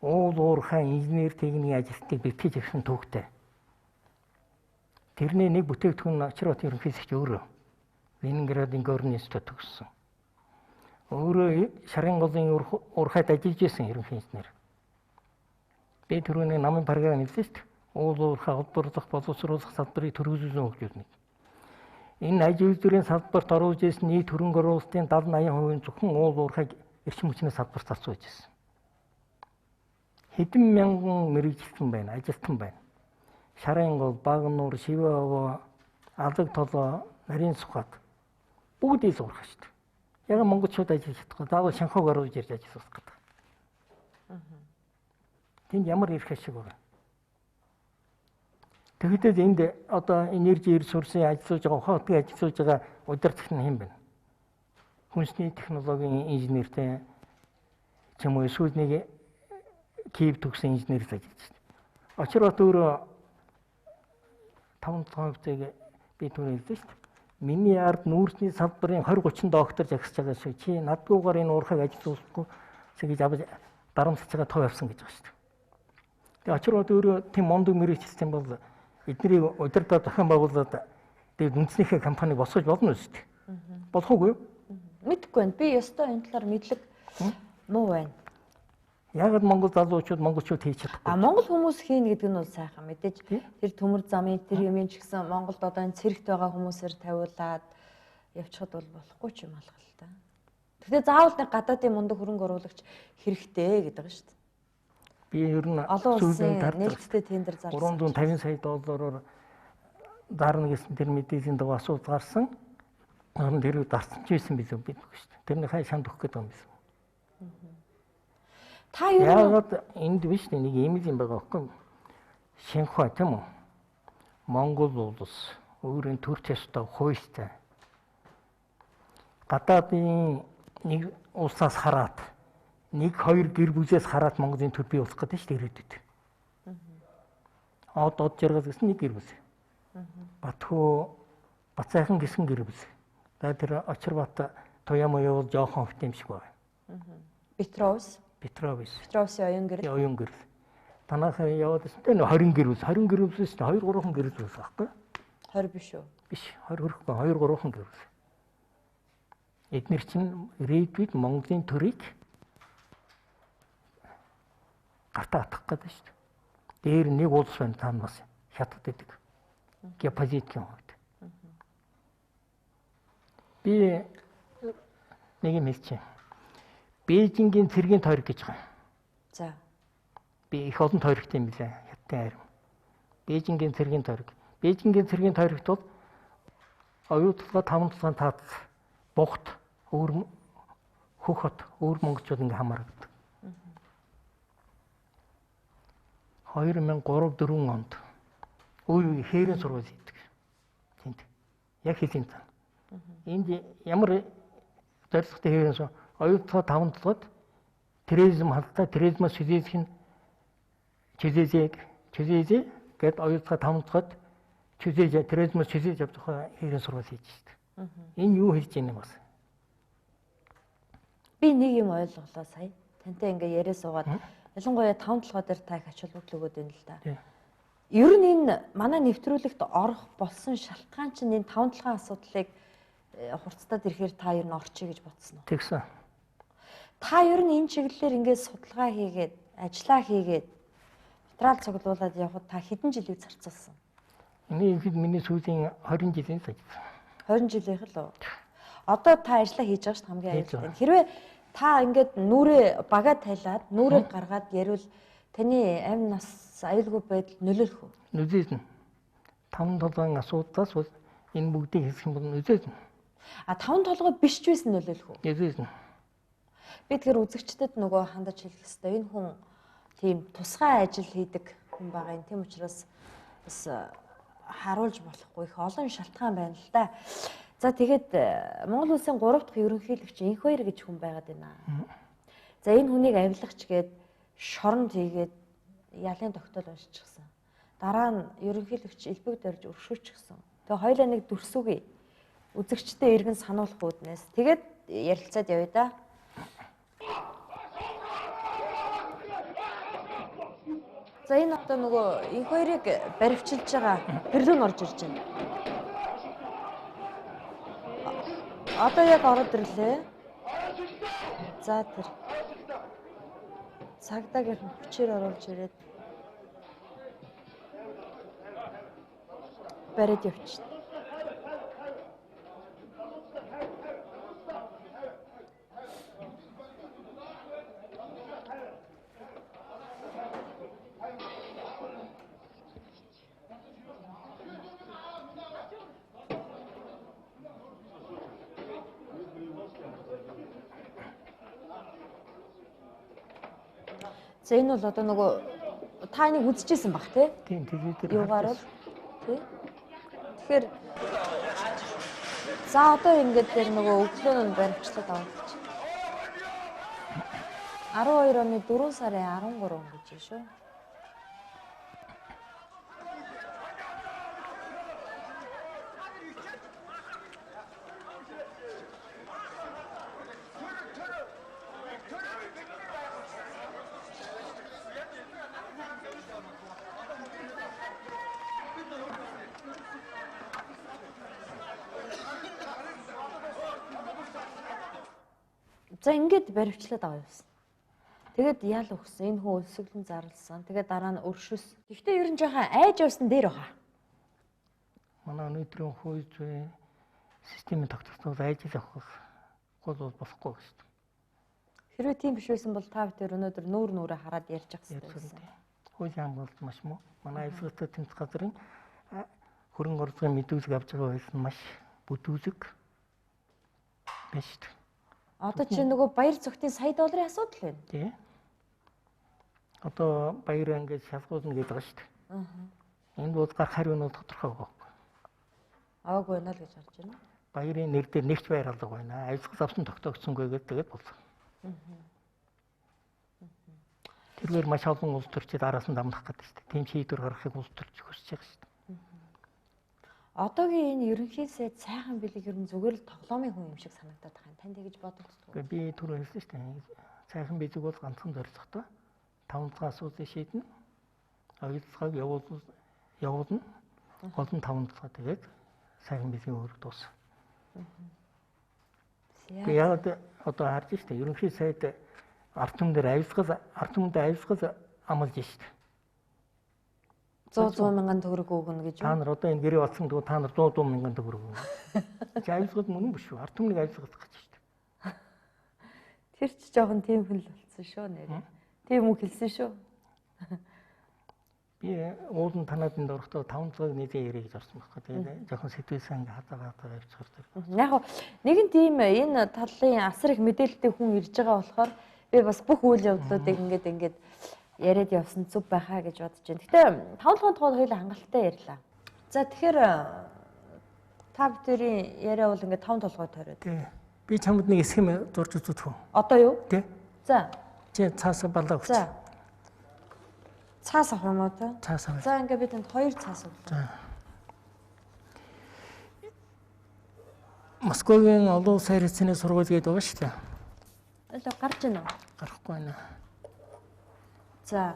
уул уурхай инженер техникийн ажилтныг бэлтгэж ирсэн төвхтэй. Тэрний нэг бүтээгдэхүүн Очир Батан ерөнхийлөгч өөрөө Ленинградын Горный институт төгссөн. Өөрөө шарын голын уурхайд ажиллаж байсан ерөнхий инженер. Би түрүүний намын програм хэлсэн шүү дээ. Уул уурхай холбоорлох боловсруулах салбарыг төрөлжүүлэн хөгжүүлнэ. Энэ аж үйлдвэрийн салбарт оруулж ирсэн нийт хөрөнгө оруулалтын 70-80% зөвхөн уул уурхай эрчим хүчний салбарт зарцуулж ирсэн. Хэдэн мянган мэрэгжилтэн байна, ажилтан байна. Шарын гол, Багнуур, Шивэова, Алаг толоо, Нарийн Сухад бүгд ил уурхай шүү дээ. Яг монголчууд ажиллаж чадахгүй. Заавал Шанхайг оруулж ирж ажиллах гэдэг. Тэнд ямар эрх ашиг байгаа. Тэгэхдээ энд одоо Energy Resource-ийг ажиллаж байгаа, ухаалтыг ажиллаж байгаа удирдагч нь хэн бэ? Хүнсний технологийн инженертэй ч юм уу эсвэл нэг Киев төгссөн инженер л ажиллаж байна. Очир Бат өөрөө 5% би түрүү хэлсэн шүү дээ. Миний ард нүүрсний салбарын 20-30 доктор загсаж байгаа шүү. Чи надгүйгээр энэ уурхайг ажиллуулахгүй гэж авч дарамтсаж байгаа тоо явсан гэж байгаа шүү дээ. Тэгээ Очир Бат өөрөө тийм мондөг мэрэгчлсэн бол эднийг удирдах зохион байгуулалт тэгээд үндэснийхээ компаниг босгож болно шүү дээ. Болох уугүй юу? Мэдгүй байна. Би ёстой энэ талаар мэдлэг муу байна. Яг л Монгол залуучууд монголчууд хийж чадахгүй. Монгол хүмүүс хийн гэдэг нь бол сайхан мэдээж тэр төмөр замын тэр юмын ч гэсэн Монголд одоо энэ цэрэгт байгаа хүмүүсээр тавиулаад явчихад бол болохгүй ч юм алга л та. Тэгтээ заавал нэг гадаадын мундаг хөрөнгө оруулагч хэрэгтэй гэдэг нь шүү дээ. Би ер нь олон улсын нээлттэй тендер зарсан. 350 сая доллараар зарна гэсэн тэр мэдээллийн дагуу асуулт гарсан. Тэр дарсан ч байсан билүү бид шүү дээ. Тэрний хай шанд өгөх гэдэг юм байсан. Та юу яагаад энд биш нэг ийм юм байгаа байхгүй юу? Шанхай тийм үү? Монгол улс өөрийн төр төстэй хуультай. Гадаадын нэг улсаас хараад 1-2 гэр бүлээс хараад Монголын төр бий болох гэдэг шүү дээ ирээдүйд. Од жаргал гэсэн нэг гэр бүл. Батхуу Бацайхан гэсэн гэр бүл. Тэр Очир Бат Туяамаа явал жоохон хөвт юм шиг байна. Петровсын оюун гэрэл. Оюун гэрэл. Танахаа яваад өстэй 20 гэр бүл. 20 гэр бүлээс 2-3 гэр бүл байхгүй. 20 биш үү? Биш, 20 хүрэхгүй 2-3 гэр бүл. Эднэр чинь ирээдүйд Монголын төрийг гартаа атгах гэдэг шүү дээ. Дээр нэг улс байна таанаас хятад гэдэг. Геополитикийн хувьд. Би нэг юм хэлчихье. Бээжингийн цэргийн тойрог гэж байгаа. За. Би их олон тойрогтой юм билээ. Хятадын харин. Бээжингийн цэргийн тойрог. Бээжингийн цэргийн тойрогт бол оюутлага 5 тулгаан таад богт өөр хөх хот өөр монголчууд ингээ хамаардаг. 2003-4 онд үе хээрэн сургууль хийдэг. Тэнд. Яг хэлийн таа. Энд ямар зорилготой хээрэн оюутлага 5 тулгаад терроризм халдаа терроризмоос чөлөөлөх чөлөөж гээд оюутгаа тавтахад чөлөөж терроризмоос чөлөөж авч байгаа хийгэн сурвал хийж штэ. Энэ юу хэлж ийм юм бас. Би нэг юм ойлголоо сая. Тантай ингээ яриа суугаад ялангуяа 5 толгой дээр та их ач холбогдол өгөөд байна л да. Ер нь энэ манай нэвтрүүлэгт орох болсон шалтгаан чинь энэ 5 толгойн асуудлыг хурцтаад ирэхээр та ер нь орчих гэж бодсон уу? Тэгсэн. Та ер нь энэ чиглэлээр ингээд судалгаа хийгээд, ажиллаа хийгээд материал цуглуулад явхад та хэдэн жилийг зарцуулсан? Энэ ихэд миний сүүлийн 20 жилийн сая. 20 жилийнх л үү? Одоо та ажиллаа хийж байгаа шүү дээ хамгийн аюултай. Хэрвээ та ингээд нүрээ багаа тайлаад, нүрээ гаргаад ярил таны амь нас аюулгүй байдал нөлөөлөх үү? Нөлөөлнө. 5 толгойн асуудлаас бол энэ бүгдийг хэлэх юм бол нөлөөлнө. А 5 толгой биш ч байсан нөлөөлөх үү? Нөлөөлнө. Би тэгэхээр үзэгчдэд нөгөө хандаж хэлэх хэрэгтэй. Энэ хүн тийм тусгай ажил хийдэг хүн байгаа юм. Тийм учраас бас харуулж болохгүй их олон шалтгаан байна л да. За тэгээд Монгол Улсын 3 дахь ерөнхийлөгч Инхбаяр гэж хүн байгаад байна. За энэ хүнийг авилгач гээд шоронд хийгээд ялын тогтоол уншчихсан. Дараа нь ерөнхийлөгч элбэг дөрж өршөөчихсөн. Тэгээ хоёлаа нэг дүрсүгэй. Үзэгчтэй иргэн сануулах үүднээс. Тэгээд ярилцаад явъя да. За энэ одоо нөгөө Инхбаярыг баривчилж байгаа хэрлүүн орж ирж байна. Одоо яг ороод ирлээ. За тэр цагдаагийн хүчээр оруулж ирээд бариад явчихна. За энэ бол одоо нөгөө та энийг үзчихсэн баг тий? Тийм телевизээр юугаар бол тий? Тэгэхээр за одоо ингээд яг нөгөө өглөө нь баримтлаад авах. 12 оны 4 сарын 13 гэж байна шүү. За ингээд баривчлаад аваа явсан. Тэгээд ял өгсөн. Энэ хүн өлсгөлн зарлсан. Тэгээд дараа нь өршөс. Гэхдээ ер нь жоохон айж явсан дээр баха. Манай өнөөдрийн хууль зүйн системийн тогтолцоог айж авах гол бол болохгүй шүү дээ. Хэрвээ тийм биш байсан бол та бүхэн өнөөдөр нүүрээ хараад ярьж байгаа гэсэн. Хуулийн хамгаалалт маш муу. Манай айлгуулалтын тэмцэх газрын хөрөнгө оруулалтын мэдүүлэг авч байгаа байсан маш бүтүүлэг байна шүү дээ. Одоо чи нөгөө баяр цогтын сая долларын асуудал байна. Тий. Одоо баяр ингээд шалгуулна гэдэг байгаа шүү дээ. Энд бол гарах хариу нь тодорхой байхгүй. Аваагүй байна л гэж харж байна. Баярын нэр дээр нэгч баяр алга байна. Айлгал авсан тогтоогдсонгүй гэдэг болсон. Тэргээр маш олон улс төрчид араас нь дамнах гэдэг шүү дээ. Тийм шийдвэр гаргахыг улс төрч хүсэж байгаа шүү дээ. Одоогийн энэ ерөнхий сайд сайхан билег ер нь зүгээр л тоглоомын хүн юм шиг санагдаад байна. Танд тэгж бодогддог. Би түрүү хэлсэн шүү дээ. Сайхан билег бол ганцхан зорилготой. 5 цагаан асуудлыг шийднэ. Ойлгоцоог явуулна. Гол нь 5 цагаа тэгээд сайхан билегийн үүрэг дуусна. Яг одоо харж шүү дээ. Ерөнхий сайд ард түмнээр айлсгал амлаж шүү дээ. 100 мянган төгрөг өгнө гэж юу? Та нар одоо энэ гэрээ болсон дөө та нар 100 мянган төгрөг өгнө. Чи айлсгал мөн биш үү? Ард түмнийг айлсгах гэж шүү дээ. Тэр ч жоохон тийм хүн л болсон шүү нэрээ. Тийм үг хэлсэн шүү. Би уулын танаад энд орохдоо 5 цагийг нийлээ ярих гэж орсон байхгүй. Тэгээд жоохон сэтгүүлсэн ингээ хадаагаа явчихсан. Яг нэгэн тийм энэ талын асар их мэдээлэлтэй хүн ирж байгаа болохоор би бас бүх үйл явдлуудыг ингээд яриад явсан зүг байхаа гэж бодож байна. Гэтэ 5 толгойн тухайд хоёулаа хангалттай ярьлаа. За тэгэхээр та бүдэрийн яриа бол ингээд 5 толгой тойроод. Тий. Би чамд нэг схем зурж үзүүлэх үү? Одоо юу? Тий. За. Чи цаасаа балаа өгч. За. Цаас авах юм уу та? Цаас авах. За ингээд бид энд 2 цаас өгье. За. Москвагийн олон улсын харилцааны сургууль гэдэг байгаа шүү дээ. Эло гарч ийн үү? Гарахгүй байна. За.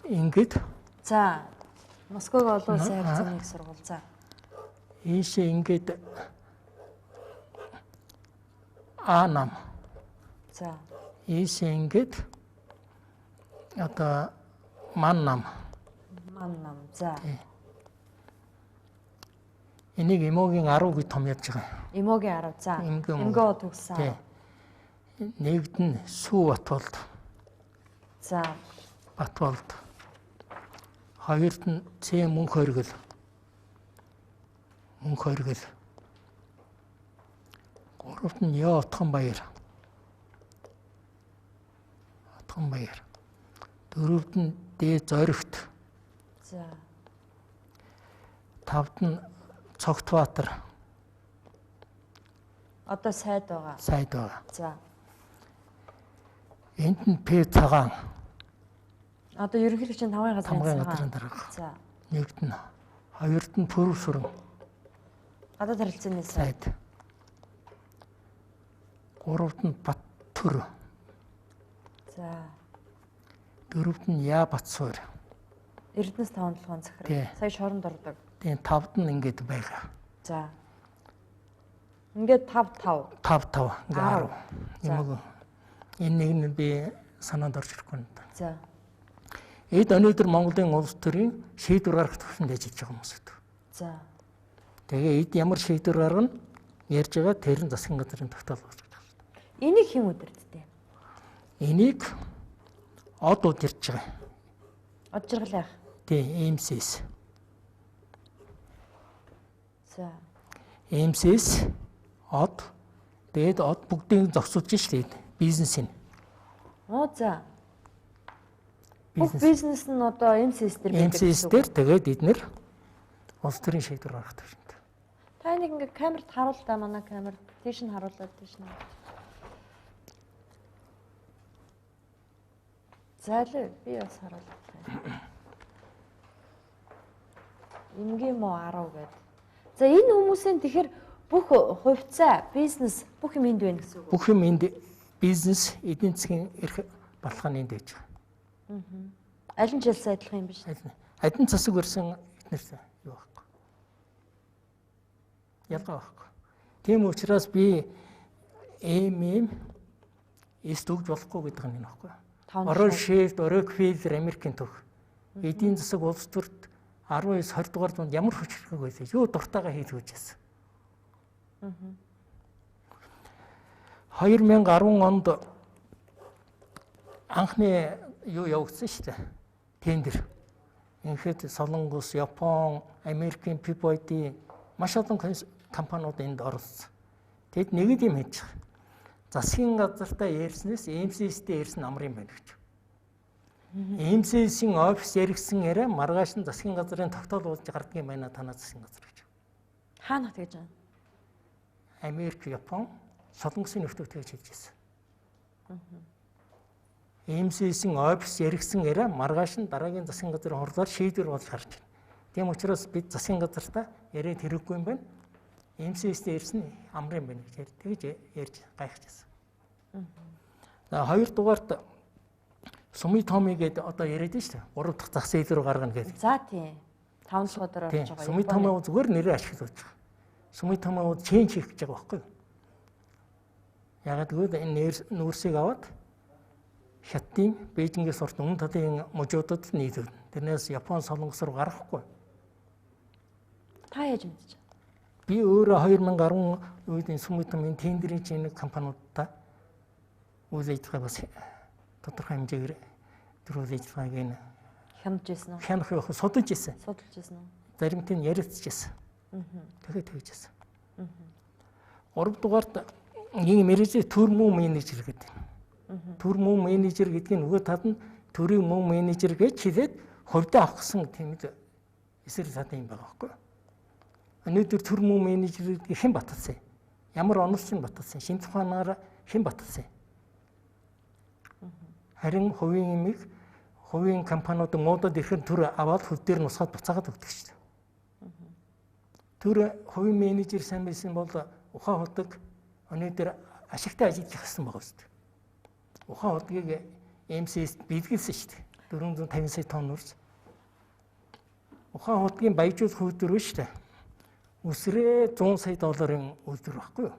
Ингээд За. Москвагийн олон улсын харилцааны их сургууль. За. ийшээ ингээд А нам. За. Ийшээ ингээд одоо ман нам. Ман нам. За. Энийг эмоогийн 10 гэж том яаж байгаа. Эмоогийн 10. За. Эмгөө төгссөн. Тий. Нэгд нь Сүү Батболд. За. Батболд. Хоёрд нь Цэ Мөнх хоригл. Мөнх хоригл. Гуравт нь Ёо Отхон баяр. Отхон баяр. Дөрөвд нь Дэ Зоригт. За. Тавд нь Цогтбаатар. Одоо сайд байгаа. Сайд байгаа. За. Энд нь П цагаан. Одоо ерөнхийлөгчийн 5-ын Тамгын газрын газрын дарга. За. Нэгд нь хоёрд нь Пүрэв сүрэн. Гадаад харилцааны сайд. Сайд. Гуравт нь Баттөр. За. Дөрөвт нь Яа Батсуур. Эрдэнэс 5 толгойн захирал. Тий. Сая шоронд ордог. Тэгээд тавд нь ингээд байгаа. За. Ингээд 5 5 ингээд 10. За. Юм уу. Энэ нэг нь би санаанд орж ирэхгүй юм да. За. Эд өнөөдөр Монголын улс төрийн шийдвэр гаргах төвшөнд ажиллаж байгаа хүмүүс гэдэг. За. Тэгээ эд ямар шийдвэр гаргана ярьж байгаа тэрэн засгийн газрын тогтоол болж байгаа. Энийг хэн үдирдтэй? Энийг од удирж байгаа. Од жаргал яах? Тий, МСС. За. МСС од тэгээд од бүгдийг зогсуулж штэ бизнесийн. Оо за. Бүх бизнес нь одоо МСС дээр байдаг. МСС дээр тэгээд эднэр улс төрийн шийдвэр гаргах төвшөнд. Та нэг ингээ камерт харуул да манай камер. Тийш нь харуулад тийш нь. За л би бас харууллаа. Ингийн мо 10 гээд. За энэ хүмүүсийн тэгэхээр бүх хувьцаа, бизнес бүх юм энд байна гэсэн үг. Бүх юм энд бизнес эдийн засгийн эрх баталгааны энд байж байгаа. Аль нь ч ялсан адилхан юм биш. Адин засаг өрсөн эднэрсэн юу байхгүй. Ялгаа байхгүй. Тийм учраас би эст өгж болохгүй гэдэг нь энэ байхгүй. Орой шефт, орой квилер Америкийн төх. Эдийн засаг улс төрт 19-20 дугаар зуунд ямар хүч хэрэг байсан. Юу дуртайгаа хийж өгч байсан. 2010 онд анхны юу явагдсан шүү дээ. Тендер. Ингээд Солонгос, Япон, Америкийн PPID маш олон компаниуд энд оролцсон. Тэгэд нэг юм хийж байгаа. Засгийн газартаа ярьснаас МСС-тэй ярьсан амар юм байна гэж. МСС-ийн офис яригсан яриа маргааш нь засгийн газрын тогтоол болж гардаг юм байна танаа засгийн газар гэж. Хаана тэгж байна? Америк, Япон, Солонгосын нөхдөд тэгж хэлж байсан. МСС-ийн офис яригсан яриа маргааш нь дараагийн засгийн газрын хурлаар шийдвэр болж гарч байна. Тийм учраас бид засгийн газартаа яриад хэрэггүй юм байна. МСС-тэй ирсэн амар юм байна гэж тэгж ярьж гайхажсэн. За хоёрдугаарт Сумитоми гэдэг одоо яриад нь шүү дээ. 3 дахь зах зээл рүү гаргана гэдэг. За тийм. 5 толгойдоор орж байгаа. Сумитоми зүгээр нэрээ ашиглаж байгаа. Сумитоми ченж хийх гэж байгаа байхгүй юу? Ягаад гэвэл энэ нүүрсийг аваад Хятадын Бээжингээс урт өмнө талын мужуудад нийлүүл. Тэрнээс Япон, Солонгос руу гарахгүй. Та яаж мэдэж байна? Би өөрөө 2010 үед энэ Сумитомын тендерийн чинь компаниудаа үйл ажиллагаа бас тодорхой хэмжээгээр төрөл ажиллагааг нь хянаж ирсэн үү? хянах явах судалж ирсэн. Судалж ирсэн үү? Зарим тийм ярилцж ирсэн. Тэгэхээр тэгж ирсэн. 3 дугаарт ийм мэрэгжлийн төр мөн менежер гэдэг. Төр мөн менежер гэдэг нь нөгөө талд нь төрийн мөн менежер гэж хэлээд хувьдаа авах гэсэн тийм л эсрэг садан юм байгаа байхгүй. Өнөөдөр төр мөн менежер гэдэг хэн баталсан? Ямар оноолч нь баталсан? Шинж ухаанаар хэн баталсан юм. Харин хувийн компаниуд модод ирэхээр түр аваад хөв дээр нусгаад буцаагаад өгдөг шүү дээ. Түр хувийн менежер сайн байсан бол ухаан худаг өнөөдөр ашигтай ажиллаж явсан байгаа шүү дээ. Ухаан худгийг МСС бэлгэлсэн шүү дээ. 450 сая тонн үрж. Ухаан худгийн баяжуулах үйлдвэр шүү дээ. Үсрээ 100 сая долларын үйлдвэр байхгүй юу?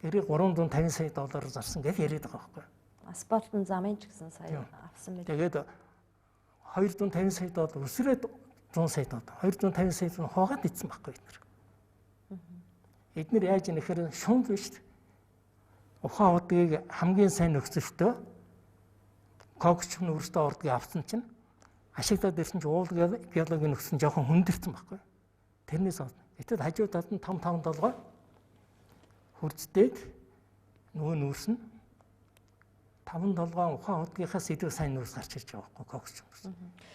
Тэрийг 350 сая доллараар зарсан гэж яриад байгаа байхгүй юу? Асфальтын замын ч гэсэн сая авсан байх. Тэгээд 250 сая доллар үсрээд 100 сая доллар 250 сая доллар хоогаад ицсэн байхгүй эднэр. Эднэр яаж нэхэр шунд биш шүү дээ. Ухаан худгийг хамгийн сайн нөхцөлтөө когч нь өөртөө ордгийг авсан чинь ашиглаад ирсэн чинь уул геологийн нөхцөл нь жоохон хүндэрсэн байхгүй. Тэрнээс олно. Гэтэл хажуу талд нь 557 хурцдээд нөгөө нүүрс нь 5-7 ухаан худгийнхаас илүү сайн нүүрс гарч ирж байгаа байхгүй когч нүүрс.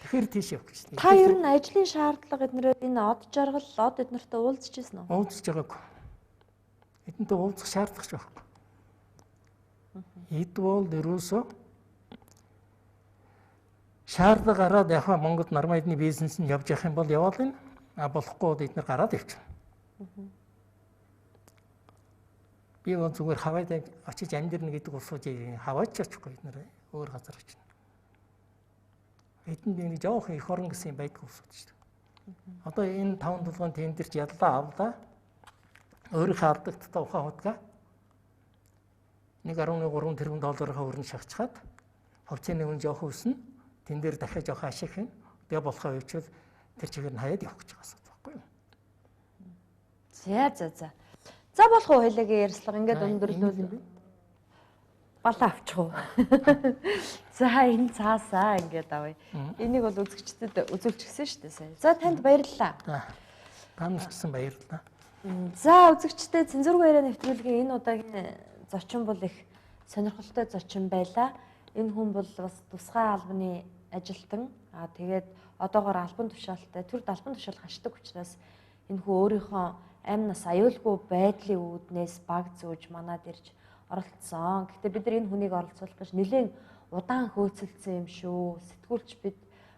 Тэгэхээр тийш явах гэж байна. Та ер нь ажлын шаардлага эднэрээ энэ од жаргал од эднэртэй уулзчихсан уу? Уулзж байгаагүй. Эднэртэй уулзах шаардлага ч байхгүй. Эд бол ерөөсөө шаардлага гараад яхаа Монгол нормайдны бизнес нь явж явах юм бол яваал энэ. А болохгүй бол эднэр гараад явчихна. Би бол зүгээр хаваад очиж амьдрна гэдэг усууж хаваач очихгүй эднэр өөр газар очино. Эдэнд нэг жоохон их орон гэсэн юм байдг усууд шүү дээ. Одоо энэ 5-7 тендерч яллаа авлаа. Өөрийнхөө алдагттай ухаан худгаа 1.3 тэрбум долларынхаа өрн шахчихад хувьцааны үн жоохон өснө. Тэн дээр дахиад жоохон ашиг хийн. Тэгээ болохоо явуучвал тэр чигээр нь хаяад явах гэж байгаа байхгүй юу? За. За болох уу хоёлаагийн ярьслага ингээд өндөрлөл балаа авчих уу? За энэ цаасаа ингээд авъя. Энийг бол үзэгчдэд үзүүлчихсэн шүү дээ сая. За танд баярлалаа. Та нарт ч гэсэн баярлалаа. За үзэгчдэд цензургүй яриа нэвтрүүлгийн энэ удаагийн зочин бол их сонирхолтой зочин байлаа. Энэ хүн бол бас тусгай албаны ажилтан. Тэгээд одоогоор албан тушаалтай төр албан тушаал хашдаг учраас энэ хүн өөрийнхөө амь нас аюулгүй байдлын үүднээс баг зөөж манад ирж оролцсон. Гэхдээ бид нар энэ хүнийг оролцуулах гэж нэлээд удаан хөөцөлдсөн юм шүү. Сэтгүүлч бид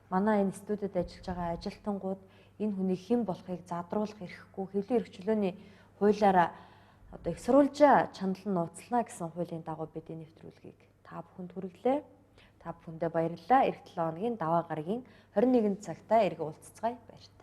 манай энэ студид ажиллаж байгаа ажилтангууд энэ хүний хэн болохыг задруулах эрхгүй хэвлэлийн эрх чөлөөний хуулиараа одоо их сурвалжаа чанал нь нууцлана гэсэн хуулийн дагуу бид энэ нэвтрүүлгийг та бүхэнд хүргэлээ. Та бүхэндээ баярлалаа. Эх 7 хоногийн даваа гарагийн 21 цагтаа эргэ уулзцгаая. Баярлалаа.